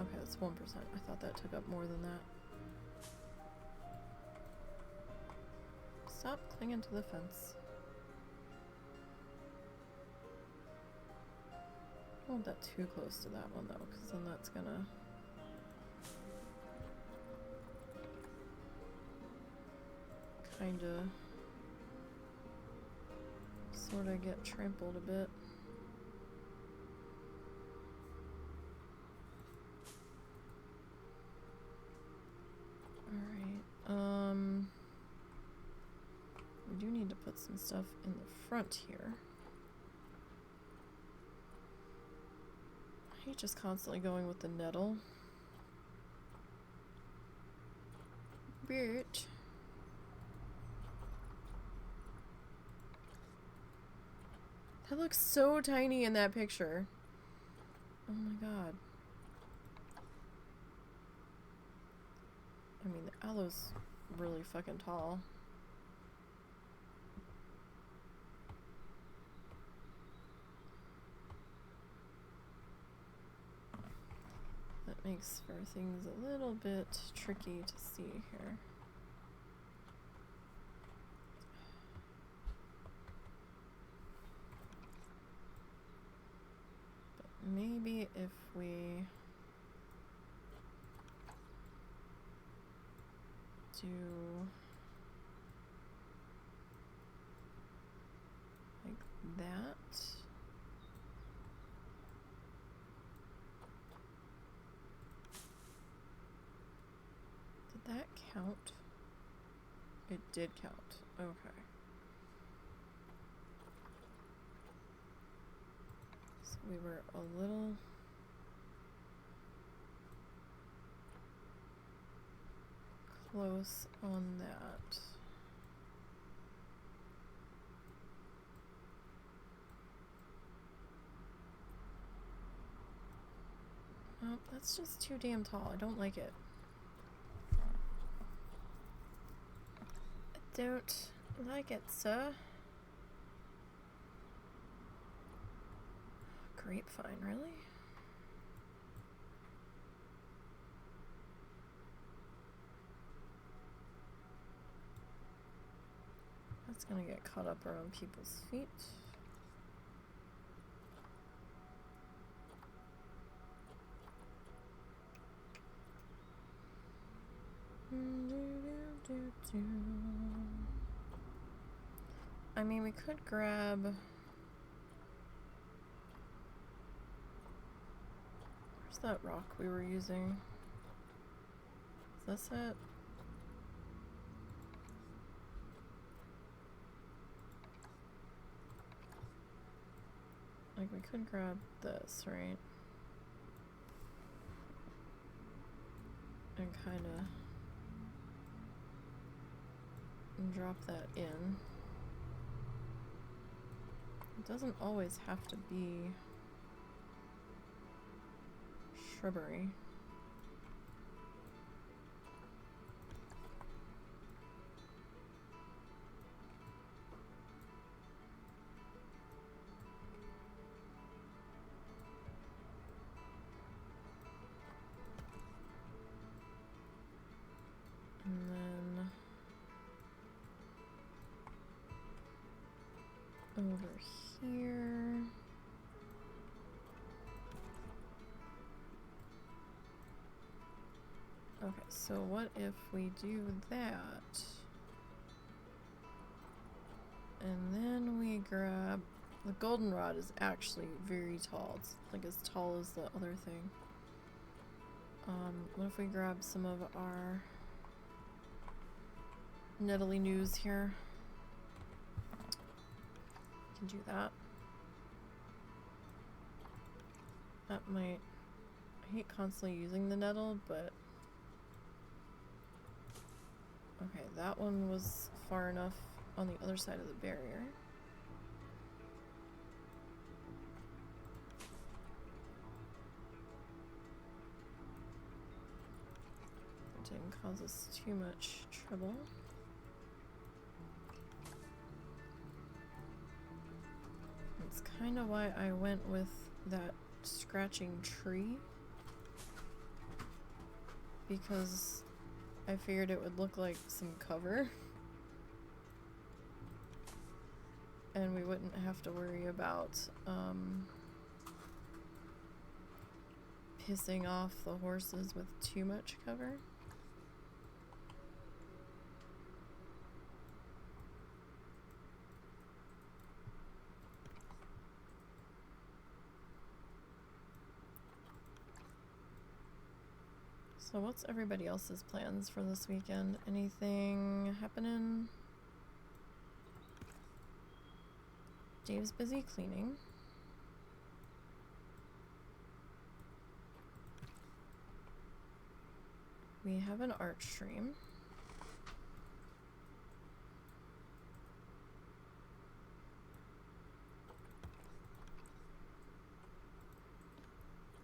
Okay, that's 1%. I thought that took up more than that. Stop clinging to the fence. I don't want that too close to that one though, because then that's gonna... kinda... sorta get trampled a bit. We do need to put some stuff in the front here. I hate just constantly going with the nettle. But that looks so tiny in that picture. Oh my god. I mean, the aloe's really fucking tall. That makes for things a little bit tricky to see here. But maybe if we do like that. Did that count? It did count. Okay. So we were a little close on that. That's just too damn tall. I don't like it. I don't like it, sir. Grapevine, really? That's gonna get caught up around people's feet. I mean, we could grab... Where's that rock we were using? Is this it? Like, we could grab this, right? And kinda drop that in. It doesn't always have to be shrubbery. And then over here. Okay, so what if we do that? And then we grab... The goldenrod is actually very tall. It's like as tall as the other thing. What if we grab some of our nettly news here? We can do that. That might... I hate constantly using the nettle, but... Okay, that one was far enough on the other side of the barrier. It didn't cause us too much trouble. That's kind of why I went with that scratching tree. Because I figured it would look like some cover. And we wouldn't have to worry about pissing off the horses with too much cover. So what's everybody else's plans for this weekend? Anything happening? Dave's busy cleaning. We have an art stream.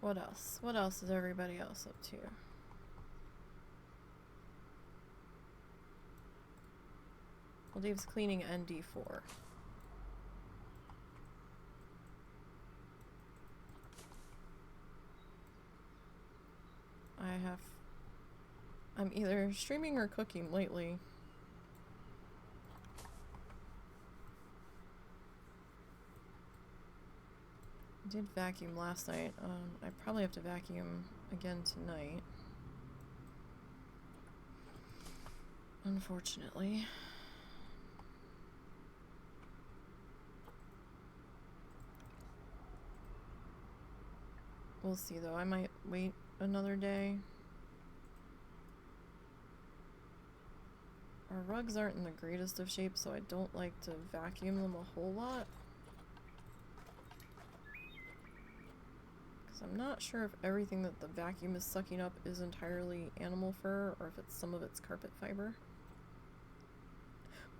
What else? What else is everybody else up to? Well, Dave's cleaning ND4. I'm either streaming or cooking lately. I did vacuum last night. I probably have to vacuum again tonight. Unfortunately. We'll see though. I might wait another day. Our rugs aren't in the greatest of shape, so I don't like to vacuum them a whole lot. Because I'm not sure if everything that the vacuum is sucking up is entirely animal fur or if it's some of it's carpet fiber.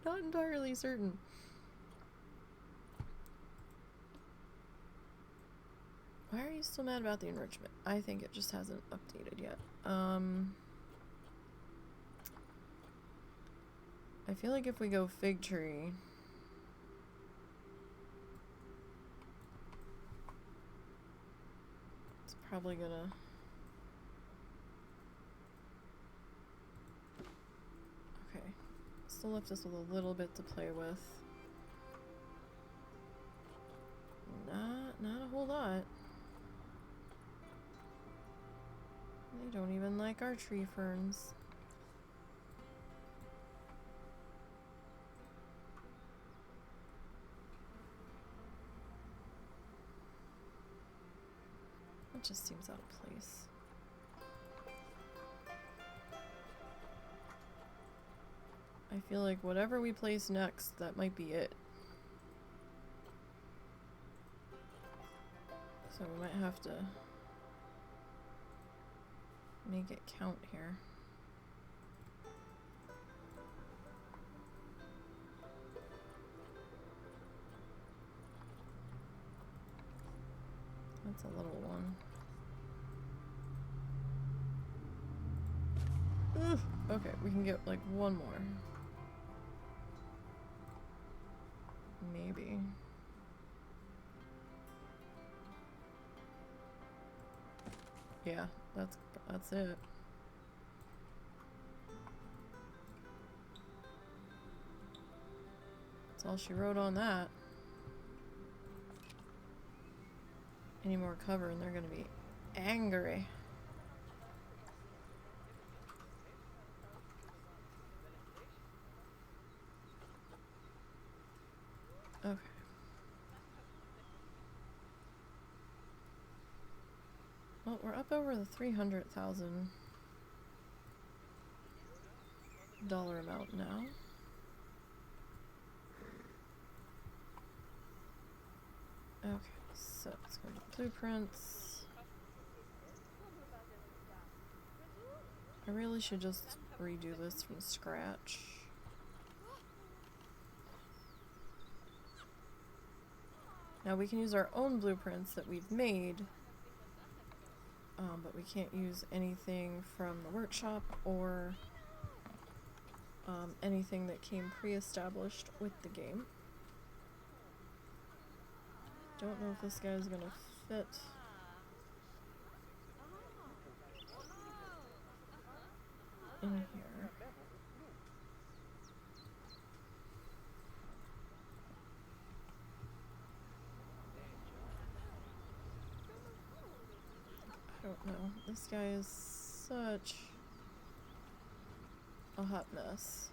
Not entirely certain. Why are you still mad about the enrichment? I think it just hasn't updated yet. I feel like if we go fig tree, it's probably gonna... Okay. Still left us with a little bit to play with. Not a whole lot. They don't even like our tree ferns. It just seems out of place. I feel like whatever we place next, that might be it. So we might have to make it count here. That's a little one. Ugh. Okay, we can get like one more. Maybe. Yeah, that's it. That's all she wrote on that. Any more cover and they're gonna be angry. Okay. Well, we're up over the $300,000 amount now. Okay, so let's go to blueprints. I really should just redo this from scratch. Now we can use our own blueprints that we've made, but we can't use anything from the workshop or anything that came pre-established with the game. Don't know if this guy's gonna fit. In here. I don't know. This guy is such a hot mess.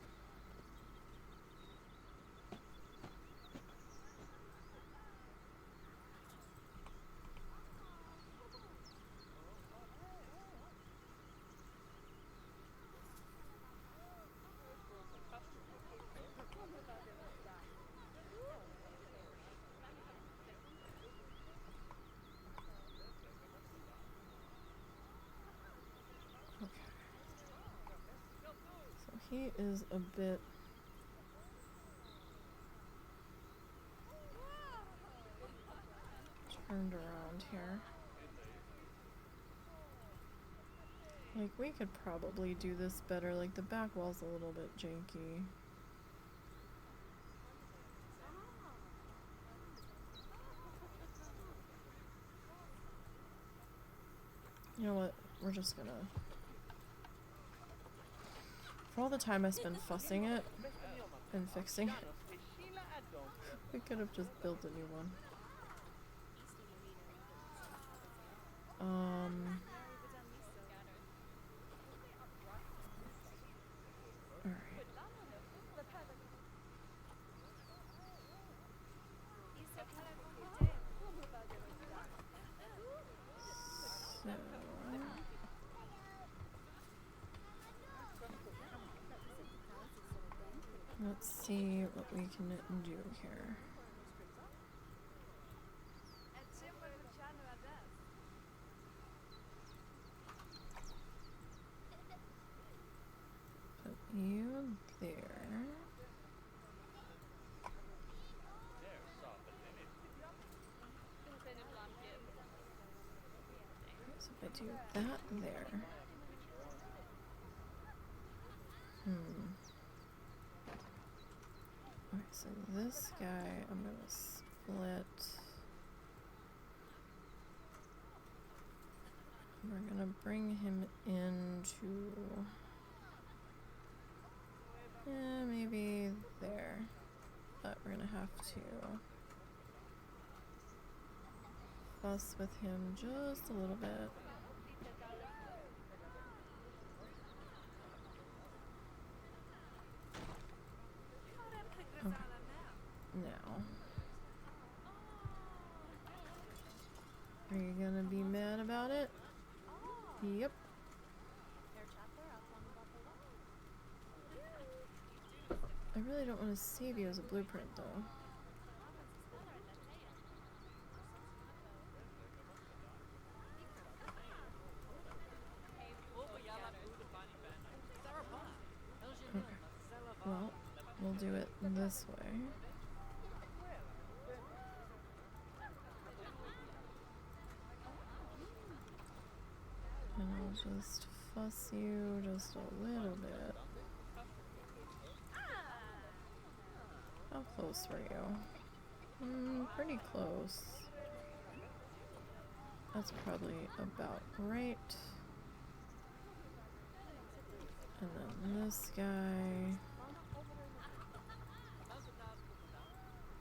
He is a bit turned around here. Like, we could probably do this better. Like, the back wall's a little bit janky. You know what? We're just gonna... For all the time I spend fussing it and fixing it, we could have just built a new one. Alright. So... let's see what we can do here. Put you there. do that there. Okay, so this guy I'm gonna split. We're gonna bring him into maybe there. But we're gonna have to fuss with him just a little bit. Okay. Now, are you gonna be mad about it? Yep. I really don't want to save you as a blueprint, though. Okay. Well, we'll do it this way. And I'll just fuss you just a little bit. How close were you? Pretty close. That's probably about right. And then this guy.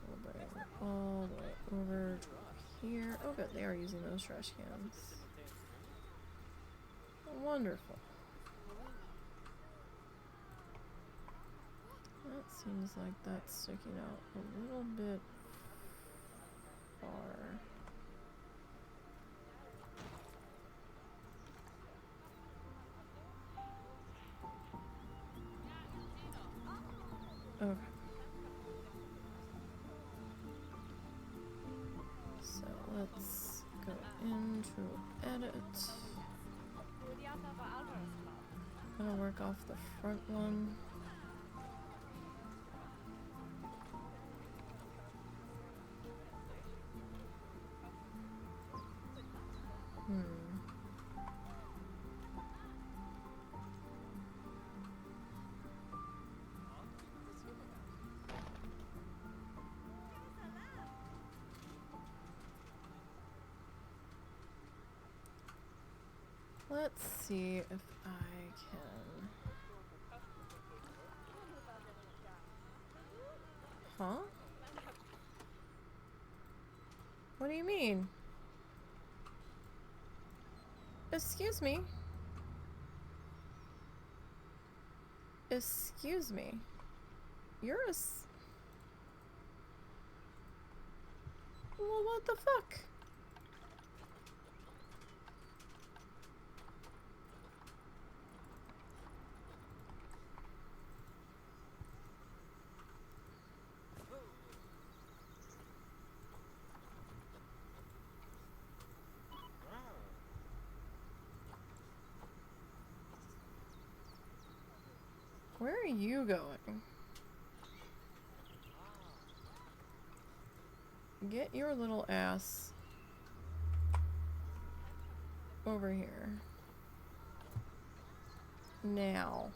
We'll bring all the way over to here. Oh good, they are using those trash cans. Wonderful. That seems like that's sticking out a little bit far. Okay. So let's go into edit. I'm gonna work off the front one. Let's see if I can. Huh? What do you mean? Excuse me. Excuse me. You're a well, what the fuck? Where are you going? Get your little ass over here. Now.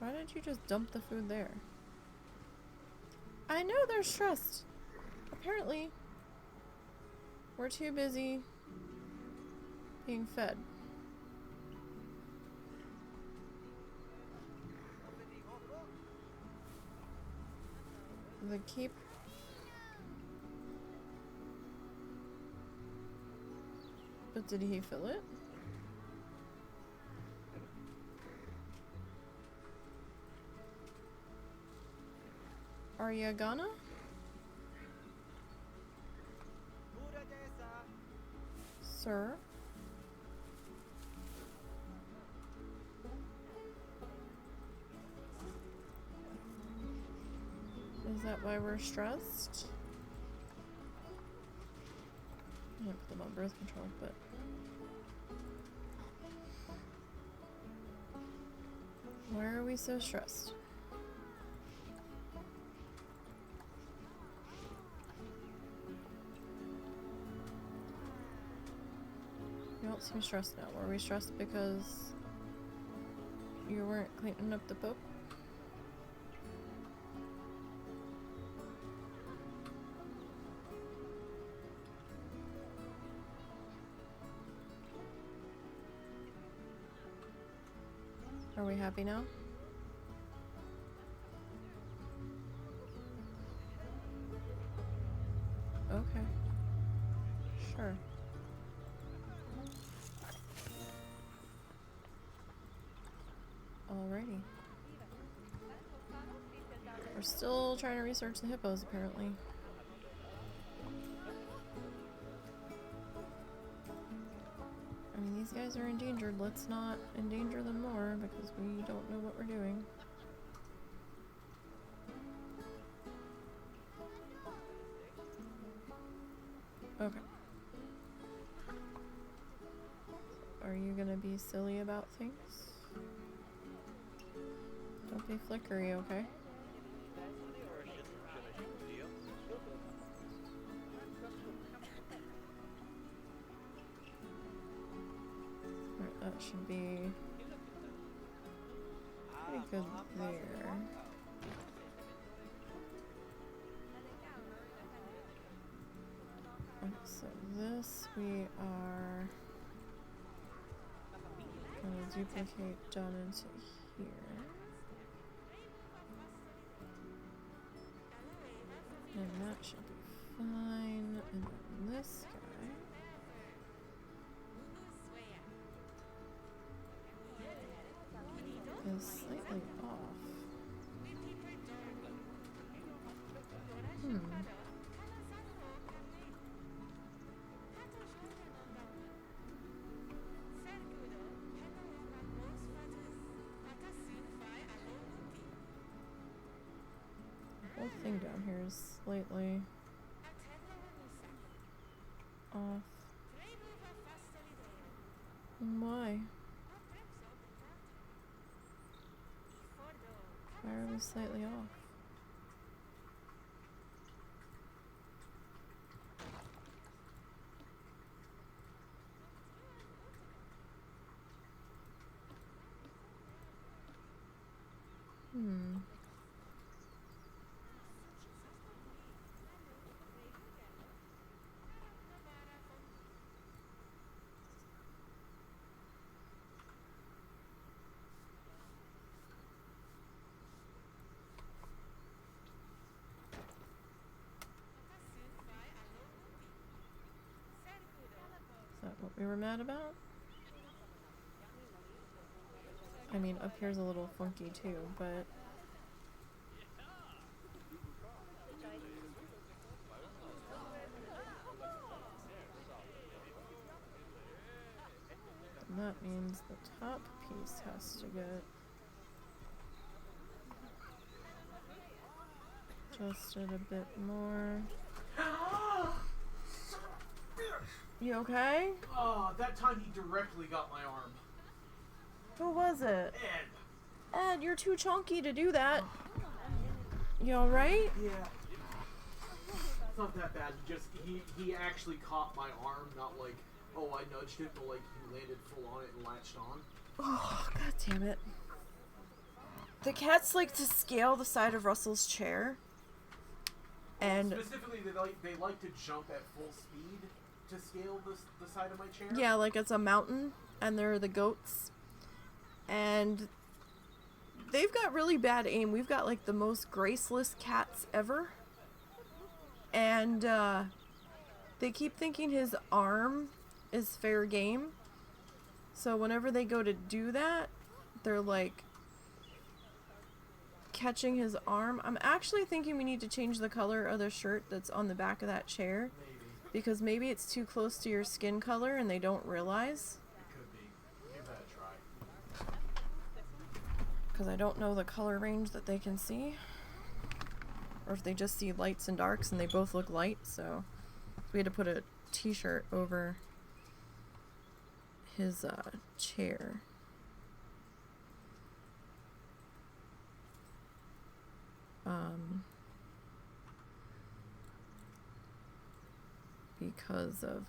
Why didn't you just dump the food there? I know they're stressed. Apparently, we're too busy being fed. The keep. But did he fill it? Are you gonna? Sir? Is that why we're stressed? I didn't put them on birth control, but Why are we so stressed? You don't seem stressed now. Were we stressed because you weren't cleaning up the boat? Are we happy now? Okay. Sure. Alrighty. We're still trying to research the hippos, apparently. I mean, these guys are endangered. Let's not endanger them more because we don't know what we're doing. Okay. Are you gonna be silly about things? Don't be flickery, okay? Alright, that should be pretty good there. Okay, so this we are gonna duplicate down into here. And that should be fine. And then this guy is slightly off. The whole thing down here is slightly off. Why? Why are we slightly off? Is that what we were mad about? I mean, up here's a little funky too, but... And that means the top piece has to get adjusted a bit more. You okay? Oh, that time he directly got my arm. Who was it? Ed. Ed, you're too chunky to do that. You alright? Yeah. It's not that bad. He actually caught my arm, not like, oh, I nudged it, but like he landed full on it and latched on. Oh, god damn it. The cats like to scale the side of Russell's chair. And specifically, they like to jump at full speed to scale the side of my chair. yeah, like it's a mountain, and they're the goats. And they've got really bad aim. We've got like the most graceless cats ever. And they keep thinking his arm is fair game. So whenever they go to do that, they're like catching his arm. I'm actually thinking we need to change the color of the shirt that's on the back of that chair. Maybe. Because maybe it's too close to your skin color and they don't realize. It could be. Give that a try. Because I don't know the color range that they can see. Or if they just see lights and darks and they both look light, so we had to put a t-shirt over his chair. because of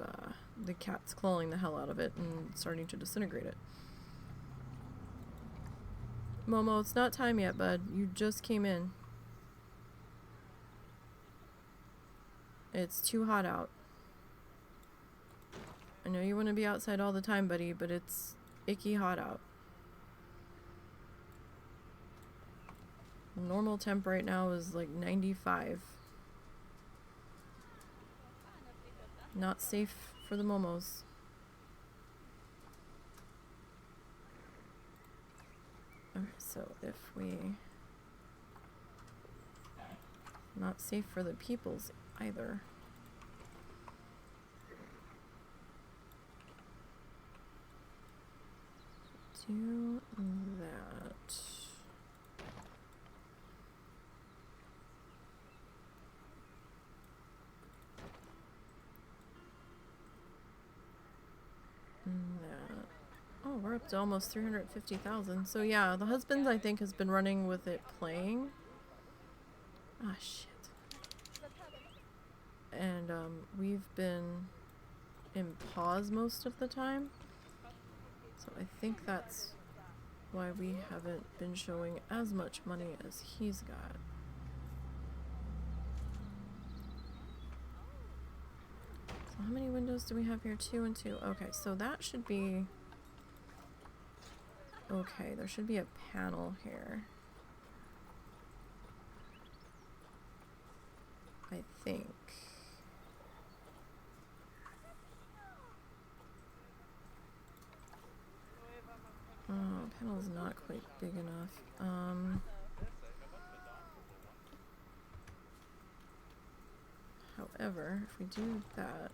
the cats clawing the hell out of it and starting to disintegrate it. Momo, it's not time yet, bud. You just came in. It's too hot out. I know you want to be outside all the time, buddy, but it's icky hot out. Normal temp right now is like 95. Not safe for the momos. Okay, so if we... Not safe for the peoples either. Do that. That. Oh, we're up to almost 350,000. So yeah, the husband I think has been running with it playing. Ah, shit. And we've been in pause most of the time. So I think that's why we haven't been showing as much money as he's got. So how many windows do we have here? 2 and 2. Okay, so that should be... Okay, there should be a panel here. I think. Oh, panel's not quite big enough. However, if we do that,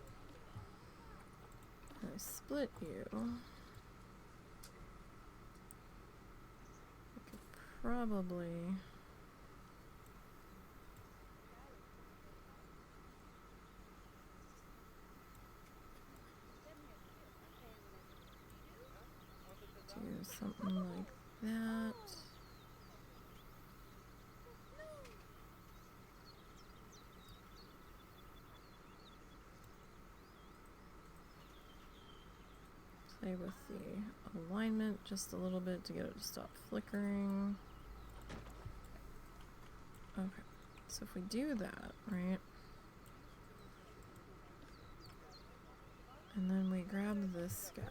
and I split you, we could probably do something like that. Play with the alignment just a little bit to get it to stop flickering. Okay, so if we do that, right? And then we grab this guy.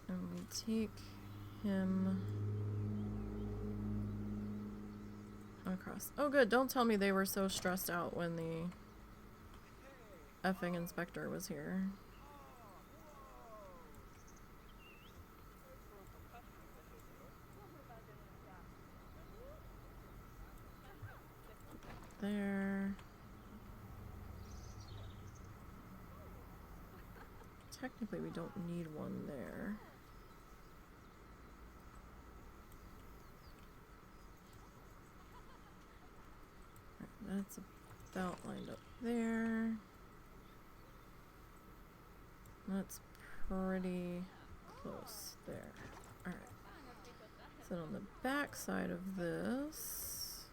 And we take him across. Oh good, don't tell me they were so stressed out when the effing inspector was here. There. Technically we don't need one there. Right, that's about lined up there. That's pretty close there. Alright. So on the back side of this,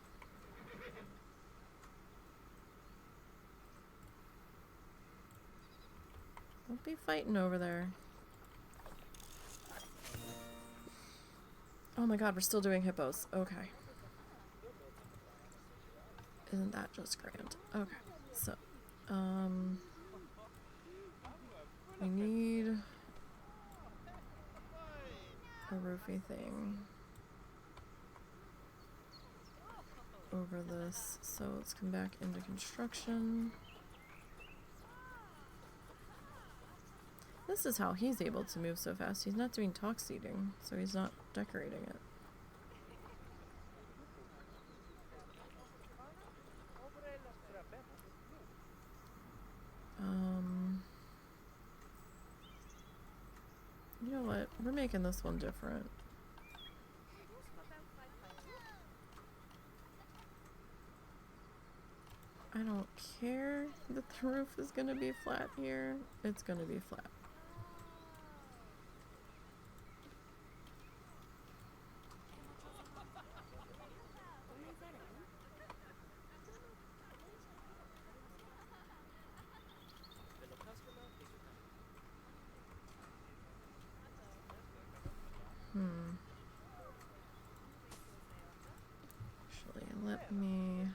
don't be fighting over there. Oh my god, we're still doing hippos. Okay. Isn't that just grand? Okay, so, we need a roofy thing over this, so let's come back into construction. This is how he's able to move so fast. He's not doing talk seeding, so he's not decorating it. You know what? We're making this one different. I don't care that the roof is gonna be flat here. It's gonna be flat. Actually, let me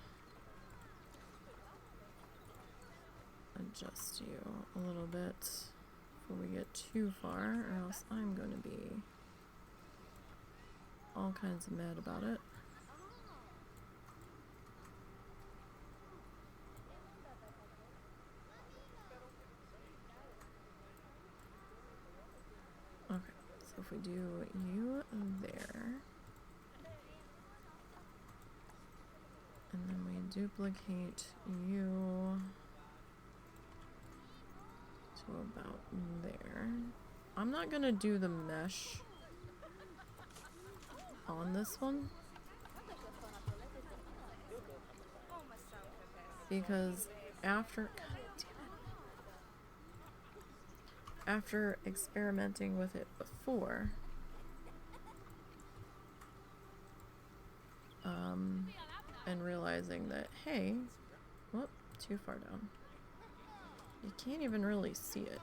adjust you a little bit before we get too far, or else I'm going to be all kinds of mad about it. Okay, so if we do you there, and then we duplicate you to about there. I'm not gonna do the mesh on this one because after experimenting with it before, and realizing that, hey, whoop, too far down. You can't even really see it.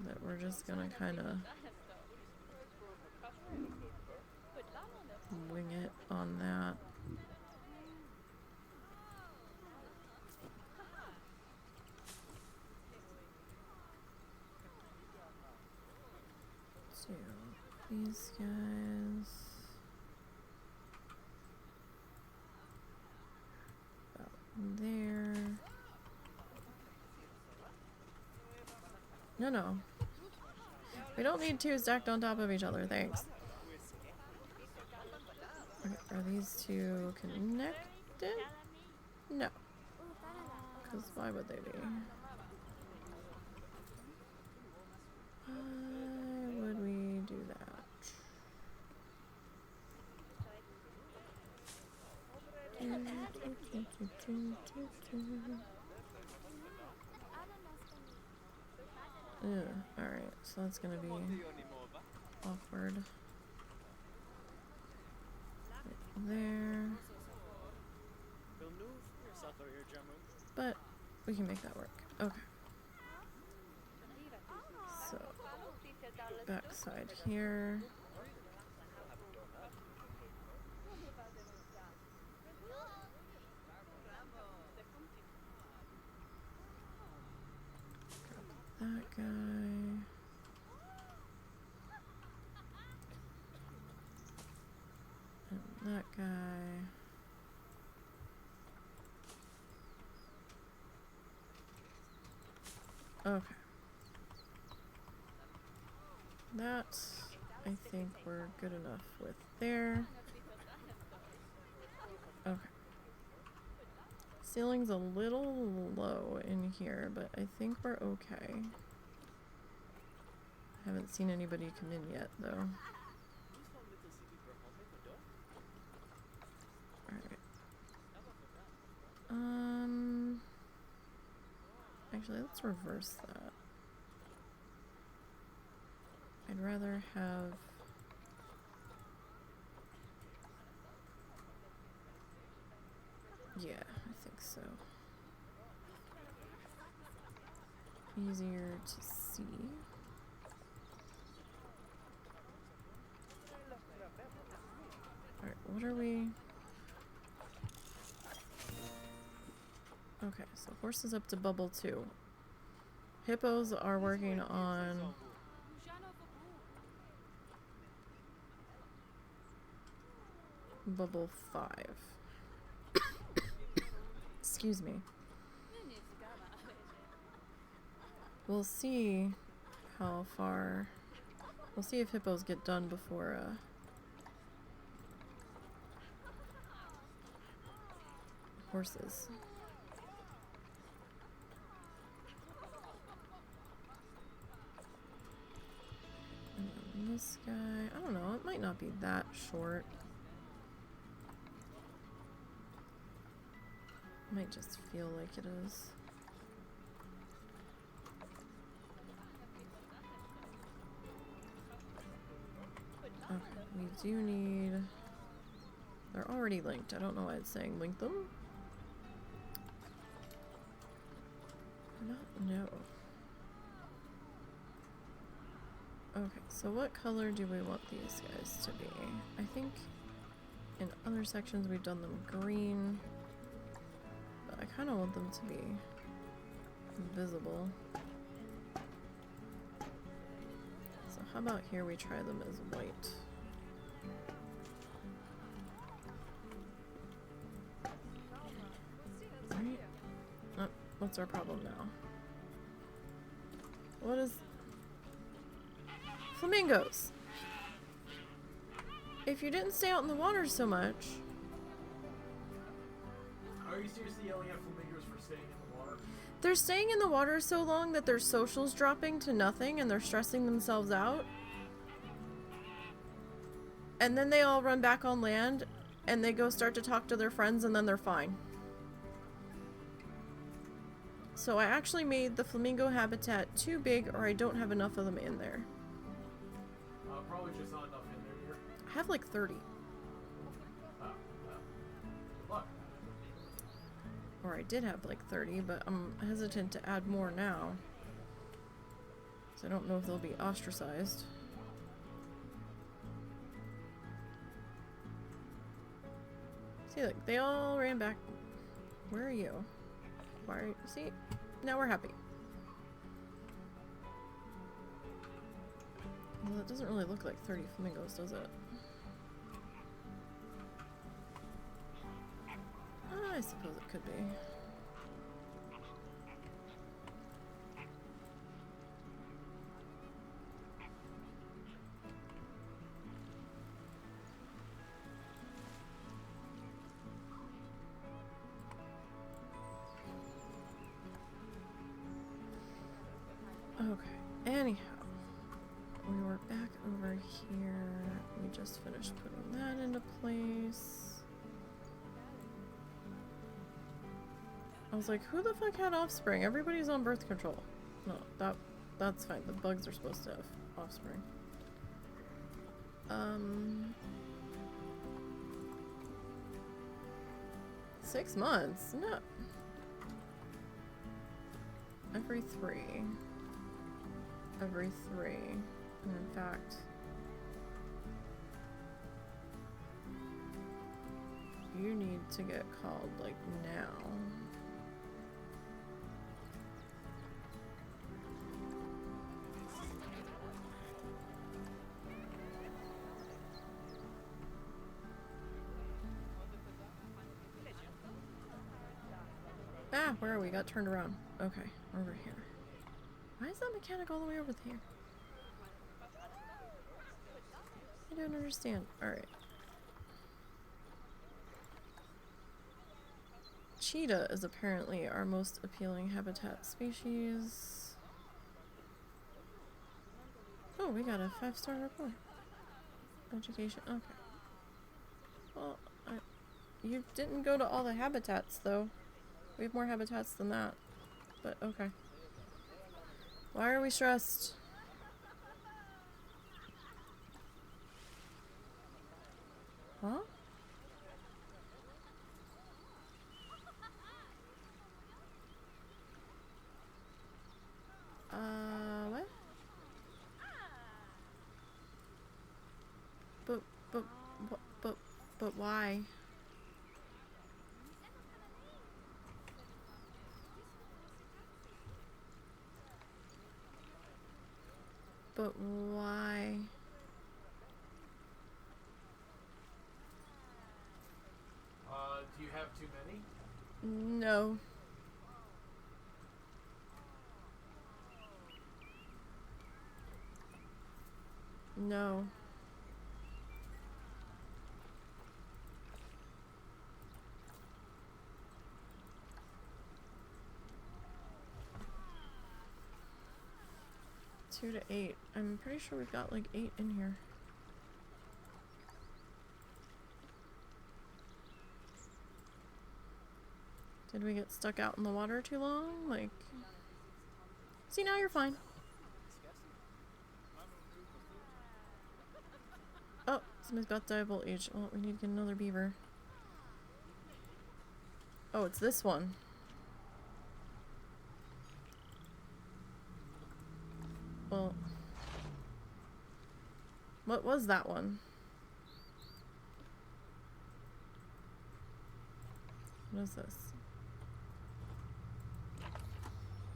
That we're just gonna kind of wing it on that. So these guys about there. No. We don't need two stacked on top of each other, thanks. Okay, are these two connected? No. Because why would they be? Why would we do that? Alright, so that's gonna be awkward. Right there. But we can make that work. Okay. So, backside here. That guy. And that guy. Okay. That, I think we're good enough with there. Okay. Ceiling's a little low in here, but I think we're okay. Haven't seen anybody come in yet, though. Alright. Actually, let's reverse that. I'd rather have... Yeah, I think so. Easier to see. Alright, what are we... Okay, so horse is up to bubble 2. Hippos are working on... bubble 5. Excuse me. We'll see how far... We'll see if hippos get done before, horses. And then this guy... I don't know, it might not be that short. Might just feel like it is. Okay, we do need... They're already linked. I don't know why it's saying link them. No. Okay, so what color do we want these guys to be? I think in other sections we've done them green, but I kind of want them to be visible. So how about here we try them as white? Right? Oh, what's our problem now? What is... Flamingos! If you didn't stay out in the water so much... Are you seriously yelling at flamingos for staying in the water? They're staying in the water so long that their social's dropping to nothing and they're stressing themselves out. And then they all run back on land and they go start to talk to their friends and then they're fine. So I actually made the flamingo habitat too big or I don't have enough of them in there. Probably just not enough in there here. I have like 30. Good luck. Or I did have like 30, but I'm hesitant to add more now. So I don't know if they'll be ostracized. See, look, they all ran back. Where are you? Why are you? See? Now we're happy. Well, it doesn't really look like 30 flamingos, does it? I suppose it could be. Okay, anyhow, we were back over here. We just finished putting that into place. I was like, who the fuck had offspring? Everybody's on birth control. No, that's fine. The bugs are supposed to have offspring. 6 months? No. Every 3. Every 3. And in fact, you need to get called like now. Ah, where are we? Got turned around. Okay, over here. Why is that mechanic all the way over there? I don't understand. Alright. Cheetah is apparently our most appealing habitat species. Oh, we got a 5-star report. Education. Okay. Well, you didn't go to all the habitats, though. We have more habitats than that. But, okay. Why are we stressed? Huh? What? But why? But why? Do you have too many? No. No. Two to 8. I'm pretty sure we've got like 8 in here. Did we get stuck out in the water too long? Like... See, now you're fine. Oh, somebody's about to die of old age. Oh, we need to get another beaver. Oh, it's this one. Well... What was that one? What is this?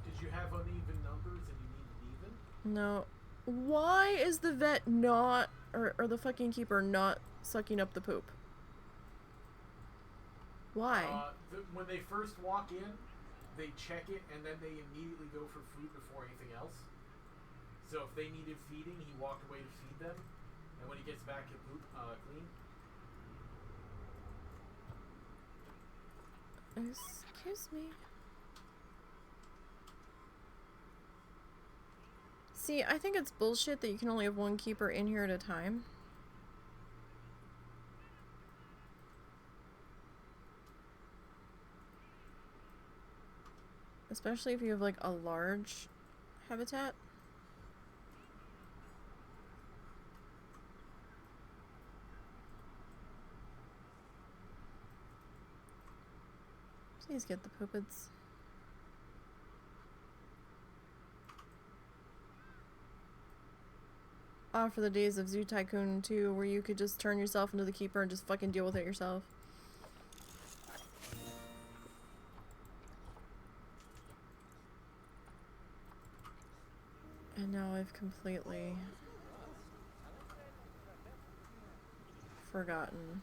Did you have uneven numbers and you needed even? No. Why is the vet not, or the fucking keeper not sucking up the poop? Why? When they first walk in, they check it and then they immediately go for food before anything else. So if they needed feeding, he walked away to feed them, and when he gets back, he'll poop clean. Excuse me. See, I think it's bullshit that you can only have one keeper in here at a time. Especially if you have like a large habitat. Please get the poopids. Ah, for the days of Zoo Tycoon 2 where you could just turn yourself into the keeper and just fucking deal with it yourself. And now I've completely forgotten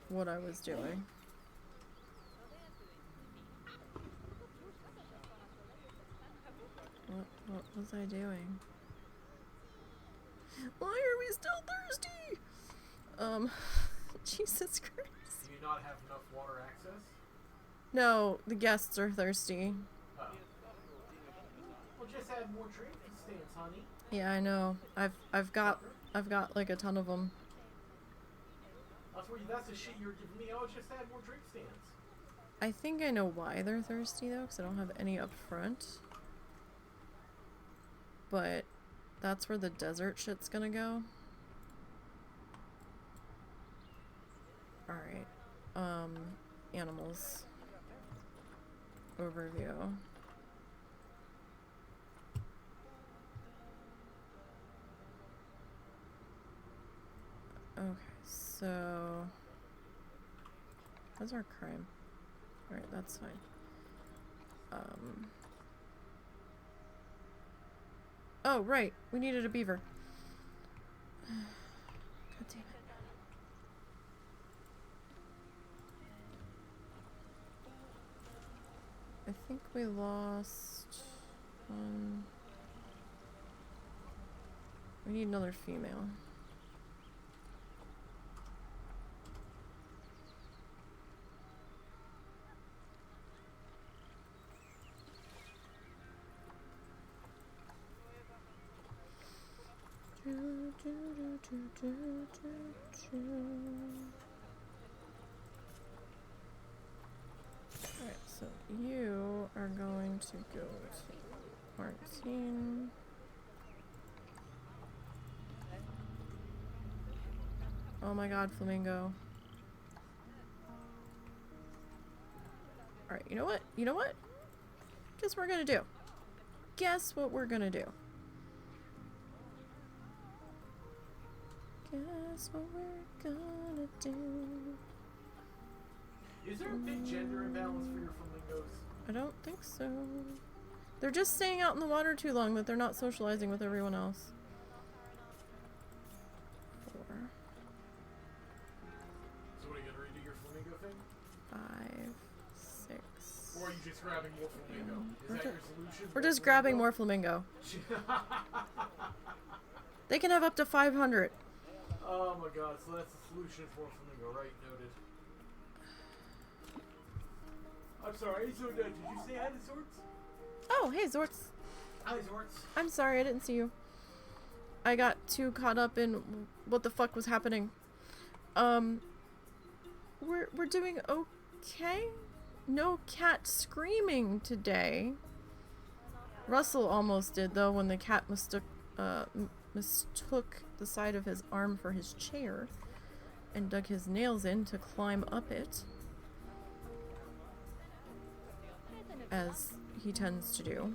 what I was doing. What was I doing? Why are we still thirsty? Jesus Christ. Do you not have enough water access? No, the guests are thirsty. Oh. Well, just add more drinking stands, honey. Yeah, I know. I've got like a ton of them. That's the shit you were giving me. Oh, just add more drink stands. I think I know why they're thirsty though, because I don't have any up front. But that's where the desert shit's gonna go. Alright. Animals. Overview. Okay, so... That's our crime. Alright, that's fine. Oh, right. We needed a beaver. God damn it. I think we lost one. We need another female. Alright, so you are going to go to quarantine. Oh my god, flamingo. Alright, you know what? You know what? Guess what we're gonna do? Guess what we're gonna do? Guess what we're gonna do? Is there a big gender imbalance for your flamingos? I don't think so. They're just staying out in the water too long that they're not socializing with everyone else. 4. So what, are you gonna redo your flamingo thing? 5, 6. Or are you just grabbing more flamingo? Is that your solution? We're just grabbing more flamingo. They can have up to 500. Oh my god, so that's the solution for flamingo, right? Noted. I'm sorry, so did you say hi to Zorts? Oh, hey Zorts. Hi Zorts. I'm sorry, I didn't see you. I got too caught up in what the fuck was happening. we're doing okay. No cat screaming today. Russell almost did though when the cat mistook the side of his arm for his chair and dug his nails in to climb up it, as he tends to do.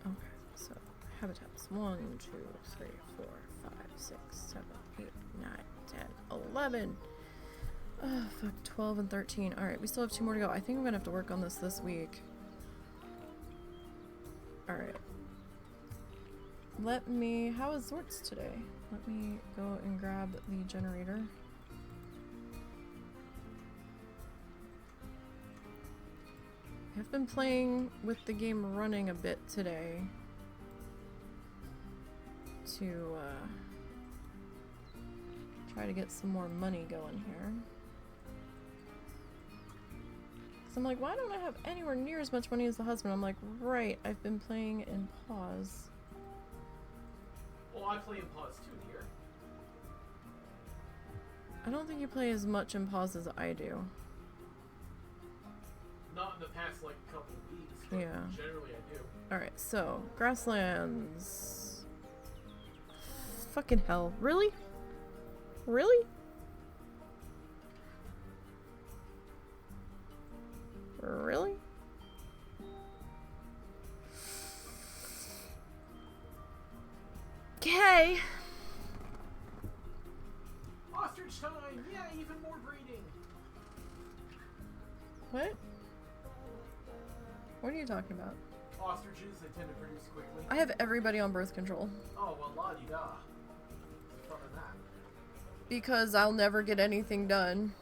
Okay, so habitats 1, 2, 3, 4, 5, 6, 7, 8, 9, 10, 11. Oh, fuck, 12 and 13. Alright, we still have 2 more to go. I think I'm gonna have to work on this week. Alright. How is Zort's today? Let me go and grab the generator. I've been playing with the game running a bit today to try to get some more money going here. So I'm like, why don't I have anywhere near as much money as the husband? I'm like, right, I've been playing in pause. Well, I play in pause too, dear. I don't think you play as much in pause as I do. Not in the past, like, couple of weeks. But yeah. Generally, I do. Alright, so, grasslands. Fucking hell. Really? Really? Really? Okay. Ostrich time! Yeah, even more breeding! What? What are you talking about? Ostriches, they tend to produce quickly. I have everybody on birth control. Oh, well, la-di-da. What's the fun in that? Because I'll never get anything done.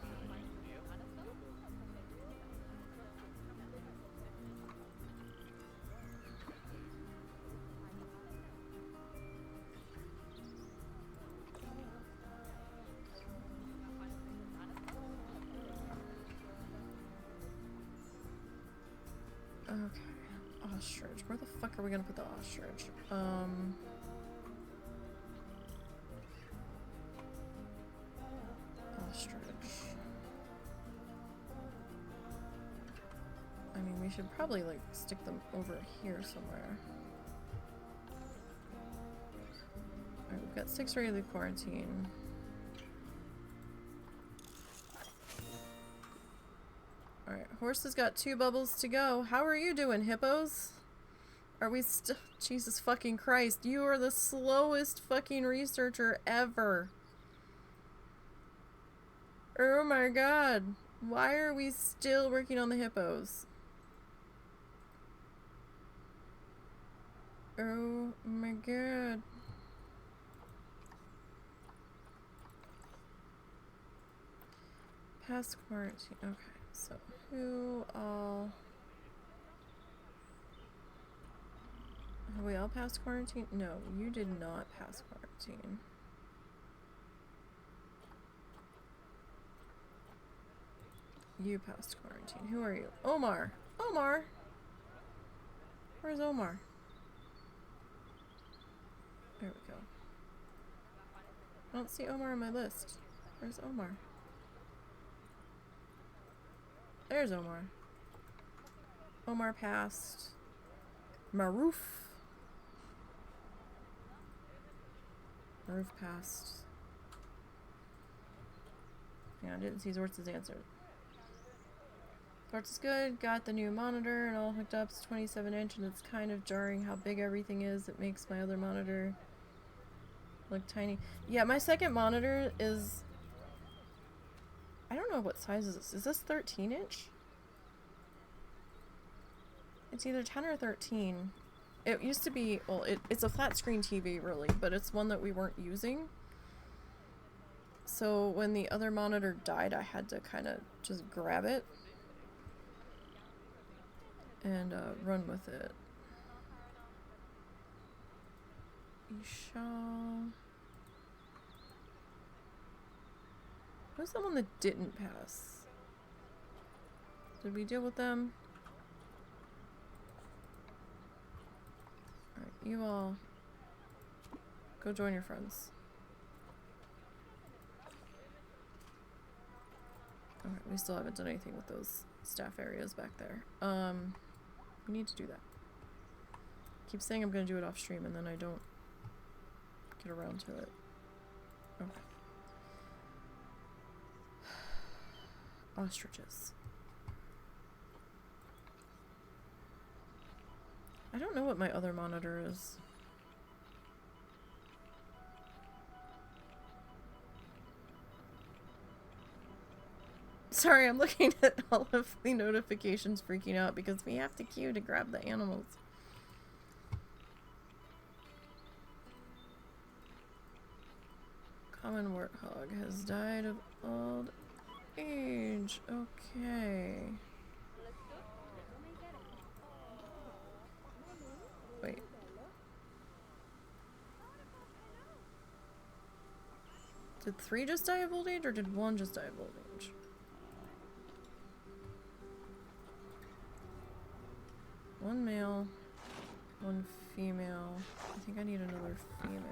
Okay, ostrich. Where the fuck are we gonna put the ostrich? Ostrich. I mean, we should probably, like, stick them over here somewhere. Alright, we've got 6 ready to quarantine. Alright, horse has got 2 bubbles to go. How are you doing, hippos? Are we still— Jesus fucking Christ, you are the slowest fucking researcher ever. Oh my god. Why are we still working on the hippos? Oh my god. Past quarantine. Okay, so who all... Have we all passed quarantine? No, you did not pass quarantine. You passed quarantine. Who are you? Omar! Omar! Where's Omar? There we go. I don't see Omar on my list. Where's Omar? There's Omar. Omar passed. Maroof. Maroof passed. Yeah, I didn't see Zortz's answer. Zortz is good. Got the new monitor and all hooked up. It's 27-inch and it's kind of jarring how big everything is. It makes my other monitor look tiny. Yeah, my second monitor is... I don't know what size is this. Is this 13-inch? It's either 10 or 13. It used to be, well, it's a flat screen TV really, but it's one that we weren't using. So when the other monitor died, I had to kind of just grab it and run with it. Isha. Who's the one that didn't pass? Did we deal with them? Alright, you all go join your friends. Okay, we still haven't done anything with those staff areas back there. We need to do that. Keep saying I'm gonna do it off stream and then I don't get around to it. Okay. Ostriches. I don't know what my other monitor is. Sorry, I'm looking at all of the notifications freaking out because we have to queue to grab the animals. Common warthog has died of old age. Okay. Wait. Did 3 just die of old age or did 1 just die of old age? One male, 1 female. I think I need another female.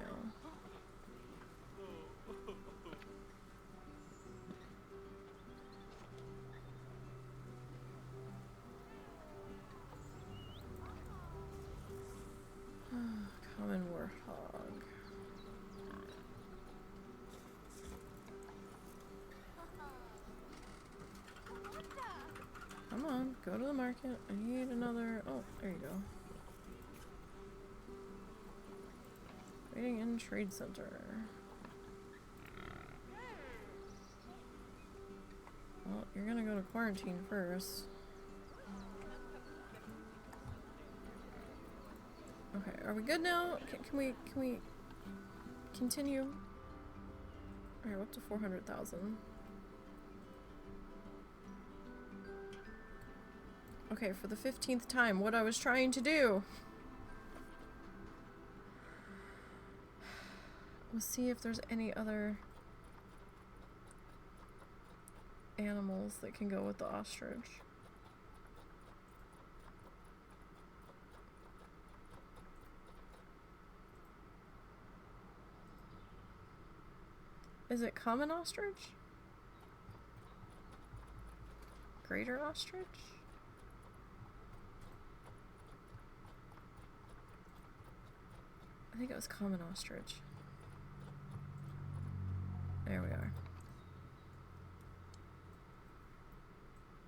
Common warthog. Come on, go to the market. I need another. Oh, there you go. Waiting in trade center. Well, you're gonna go to quarantine first. Okay, are we good now? Can we continue? Alright, we're up to 400,000. Okay, for the 15th time, what I was trying to do. We'll see if there's any other animals that can go with the ostrich. Is it common ostrich? Greater ostrich? I think it was common ostrich. There we are.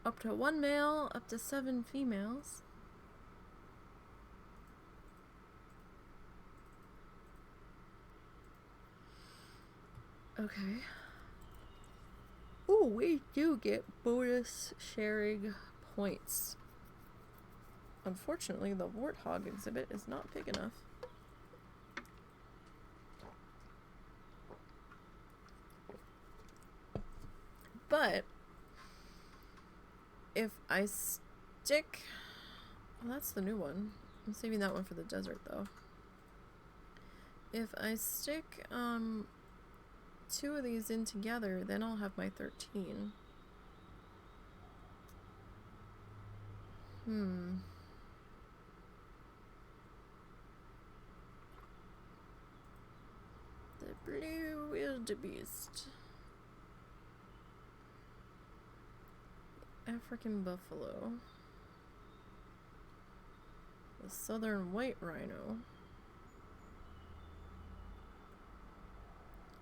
Up to 1 male, up to 7 females. Okay. Ooh, we do get bonus sharing points. Unfortunately, the warthog exhibit is not big enough. But if I stick, well, that's the new one. I'm saving that one for the desert though. If I stick 2 of these in together, then I'll have my 13. The blue wildebeest. African buffalo. The southern white rhino.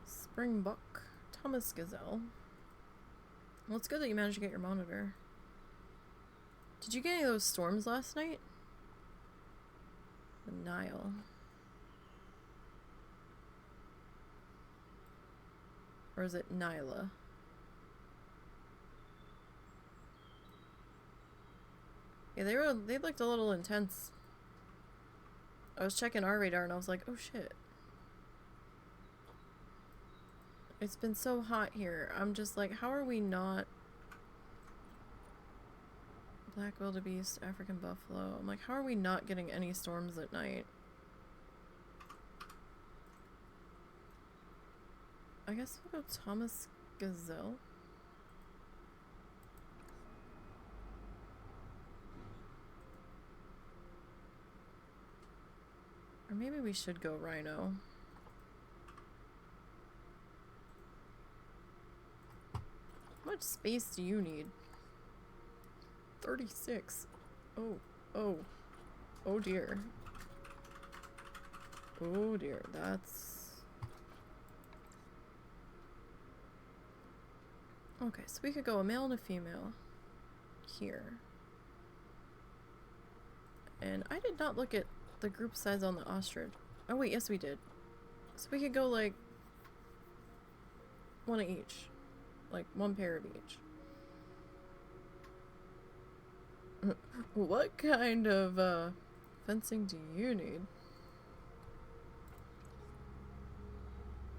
Springbuck. Thomas gazelle. Well, it's good that you managed to get your monitor. Did you get any of those storms last night? The Nile. Or is it Nyla? Yeah, they looked a little intense. I was checking our radar and I was like, oh shit. It's been so hot here. I'm just like, how are we not... Black wildebeest, African buffalo. I'm like, how are we not getting any storms at night? I guess we'll go Thomas gazelle. Or maybe we should go rhino. I'm much space do you need? 36. Oh dear. Oh dear, that's... Okay, so we could go a male and a female here. And I did not look at the group size on the ostrich. Oh wait, yes we did. So we could go like one of each. Like one pair of each. What kind of fencing do you need?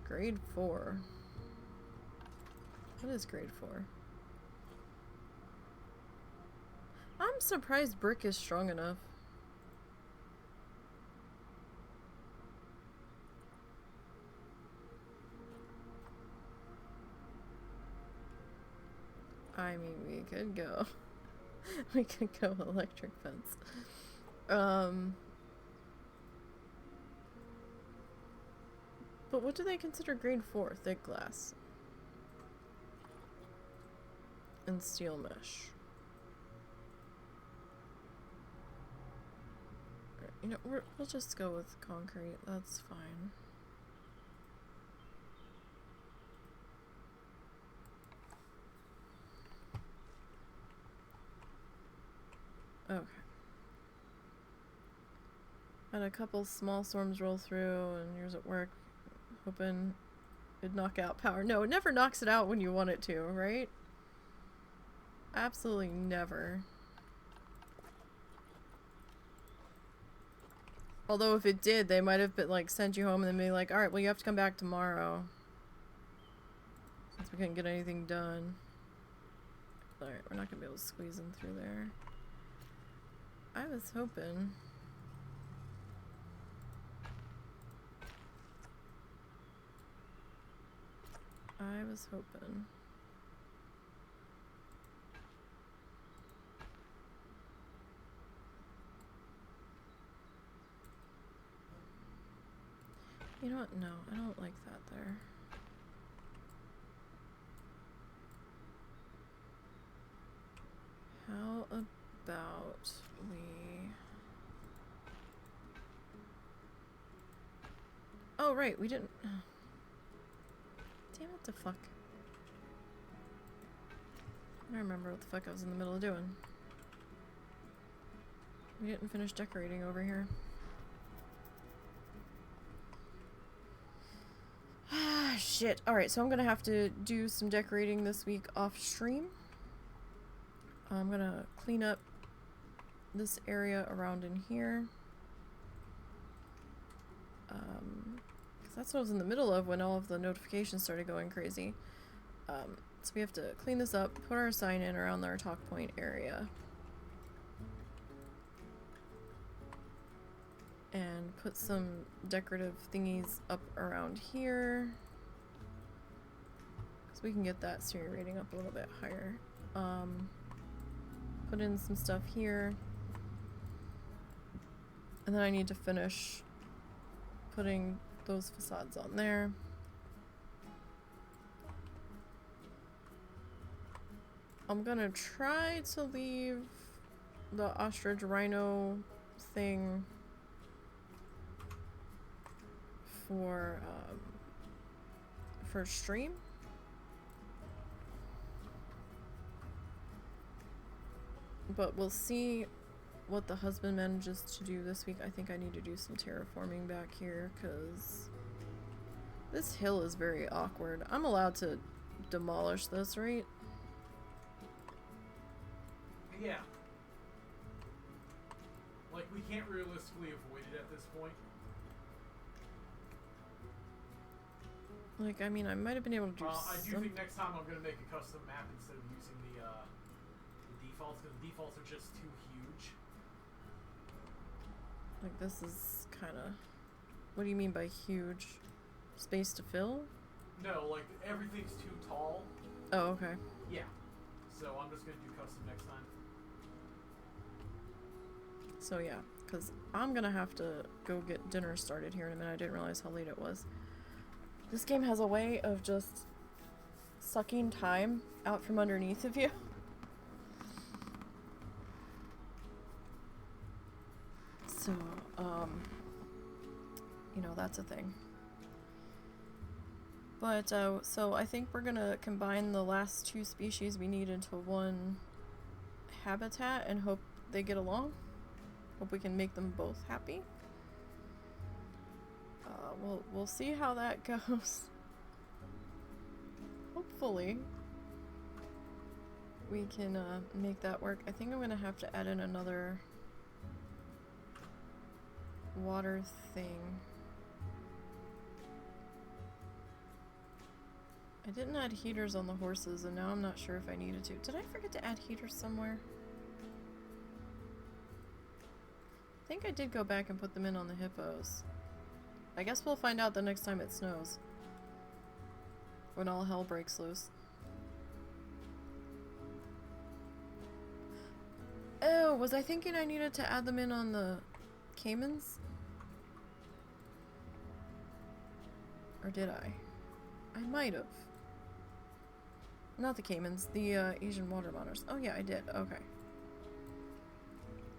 Grade 4. What is grade 4? I'm surprised brick is strong enough. I mean, we could go. We could go electric fence. But what do they consider grade 4? Thick glass. And steel mesh. You know, we'll just go with concrete. That's fine. Okay. Had a couple small storms roll through, and yours at work, hoping it'd knock out power. No, it never knocks it out when you want it to, right? Absolutely never. Although if it did, they might have been like sent you home and then be like, alright, well you have to come back tomorrow. Since we couldn't get anything done. Alright, we're not gonna be able to squeeze in through there. I was hoping. You know what? No, I don't like that there. How about we... Oh, right, we didn't... Damn it, the fuck. I don't remember what the fuck I was in the middle of doing. We didn't finish decorating over here. Ah, shit. Alright, so I'm gonna have to do some decorating this week off stream. I'm gonna clean up this area around in here. Because that's what I was in the middle of when all of the notifications started going crazy. So we have to clean this up, put our sign in around our talk point area. And put some decorative thingies up around here. Because we can get that Siri rating up a little bit higher. Put in some stuff here. And then I need to finish putting those facades on there. I'm gonna try to leave the ostrich rhino thing for stream. But we'll see what the husband manages to do this week. I think I need to do some terraforming back here because this hill is very awkward. I'm allowed to demolish this, right? Yeah. Like, we can't realistically avoid it at this point. Like, I mean, I might have been able to do I do think next time I'm going to make a custom map instead of using the defaults, because the defaults are just too huge. Like, this is kind of... What do you mean by huge? Space to fill? No, like, everything's too tall. Oh, okay. Yeah. So I'm just going to do custom next time. So yeah, because I'm gonna have to go get dinner started here in a minute. I didn't realize how late it was. This game has a way of just sucking time out from underneath of you. So, you know, that's a thing. But, so I think we're gonna combine the last 2 species we need into one habitat and hope they get along. Hope we can make them both happy. We'll see how that goes. Hopefully we can make that work. I think I'm gonna have to add in another water thing. I didn't add heaters on the horses, and now I'm not sure if I needed to. Did I forget to add heaters somewhere? I think I did go back and put them in on the hippos. I guess we'll find out the next time it snows. When all hell breaks loose. Oh, was I thinking I needed to add them in on the caimans? Or did I? I might have. Not the caimans, the Asian water monitors. Oh yeah, I did. Okay.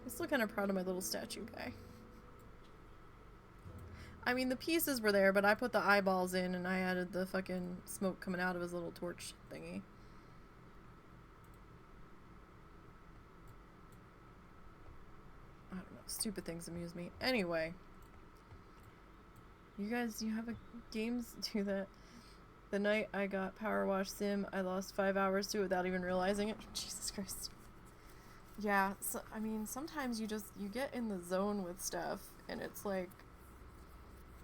I'm still kind of proud of my little statue guy. I mean, the pieces were there, but I put the eyeballs in and I added the fucking smoke coming out of his little torch thingy. I don't know. Stupid things amuse me. Anyway. You guys, you have games do that. The night I got Power Wash Sim, I lost 5 hours to it without even realizing it. Jesus Christ. Yeah, so, I mean, sometimes you get in the zone with stuff, and it's like,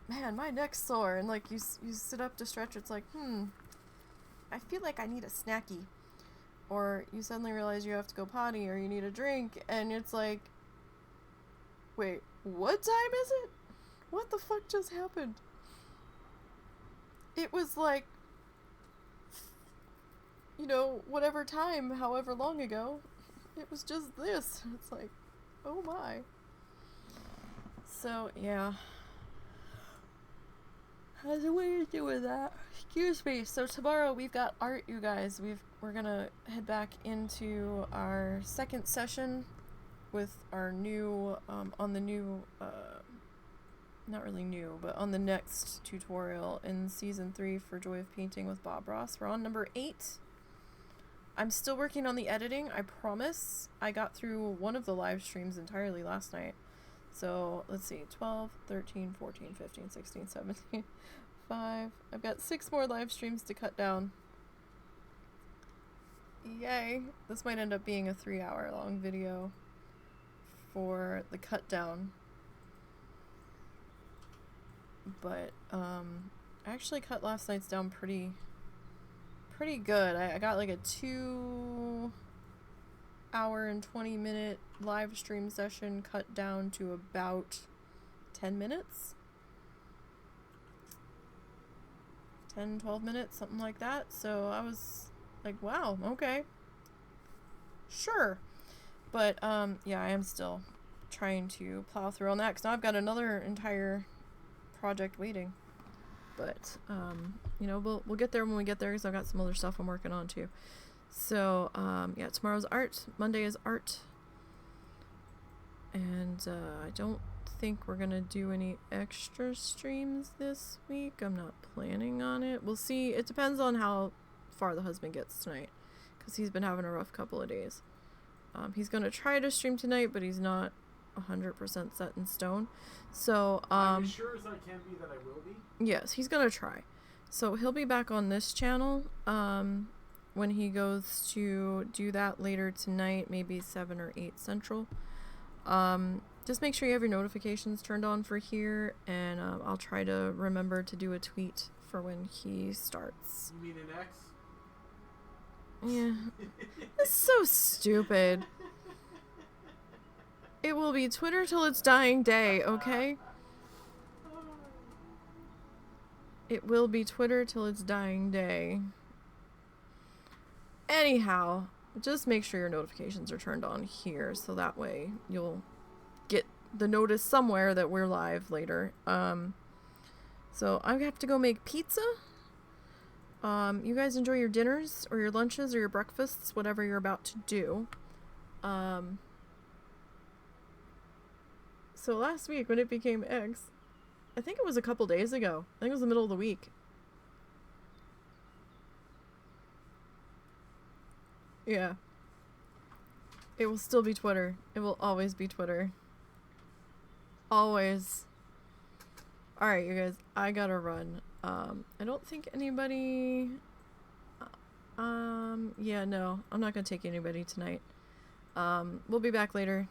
man, my neck's sore, and like, you sit up to stretch, it's like, I feel like I need a snacky. Or you suddenly realize you have to go potty, or you need a drink, and it's like, wait, what time is it? What the fuck just happened? It was like, you know, whatever time, however long ago, it was just this. It's like, oh my. So, yeah. How's a way to do with that? Excuse me. So tomorrow we've got art, you guys. We're gonna head back into our second session with our new, on the new, not really new, but on the next tutorial in season 3 for Joy of Painting with Bob Ross. We're on number 8. I'm still working on the editing, I promise. I got through one of the live streams entirely last night. So, let's see, 12, 13, 14, 15, 16, 17, 5. I've got 6 more live streams to cut down. Yay. This might end up being a 3-hour long video for the cut down. But, I actually cut last night's down pretty good. I got like a 2-hour and 20-minute live stream session cut down to about 10 minutes. 10, 12 minutes, something like that. So I was like, wow, okay. Sure. But, yeah, I am still trying to plow through on that, because now I've got another entire project waiting. But, you know, we'll get there when we get there, because I've got some other stuff I'm working on too. So, yeah, tomorrow's art. Monday is art. And, I don't think we're gonna do any extra streams this week. I'm not planning on it. We'll see. It depends on how far the husband gets tonight, because he's been having a rough couple of days. He's gonna try to stream tonight, but he's not 100% set in stone. So, I'm as sure as I can be that I will be. Yes, he's gonna try. So he'll be back on this channel when he goes to do that later tonight, maybe 7 or 8 Central. Just make sure you have your notifications turned on for here, and I'll try to remember to do a tweet for when he starts. You mean an X? Yeah. That's so stupid. It will be Twitter till its dying day, okay? It will be Twitter till its dying day. Anyhow, just make sure your notifications are turned on here, so that way you'll get the notice somewhere that we're live later. So I have to go make pizza. You guys enjoy your dinners or your lunches or your breakfasts, whatever you're about to do. So last week when it became X, I think it was a couple days ago. I think it was the middle of the week. Yeah. It will still be Twitter. It will always be Twitter. Always. Alright, you guys. I gotta run. I don't think anybody... yeah, no. I'm not gonna take anybody tonight. We'll be back later.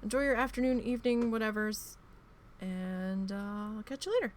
Enjoy your afternoon, evening, whatevers. And, I'll catch you later.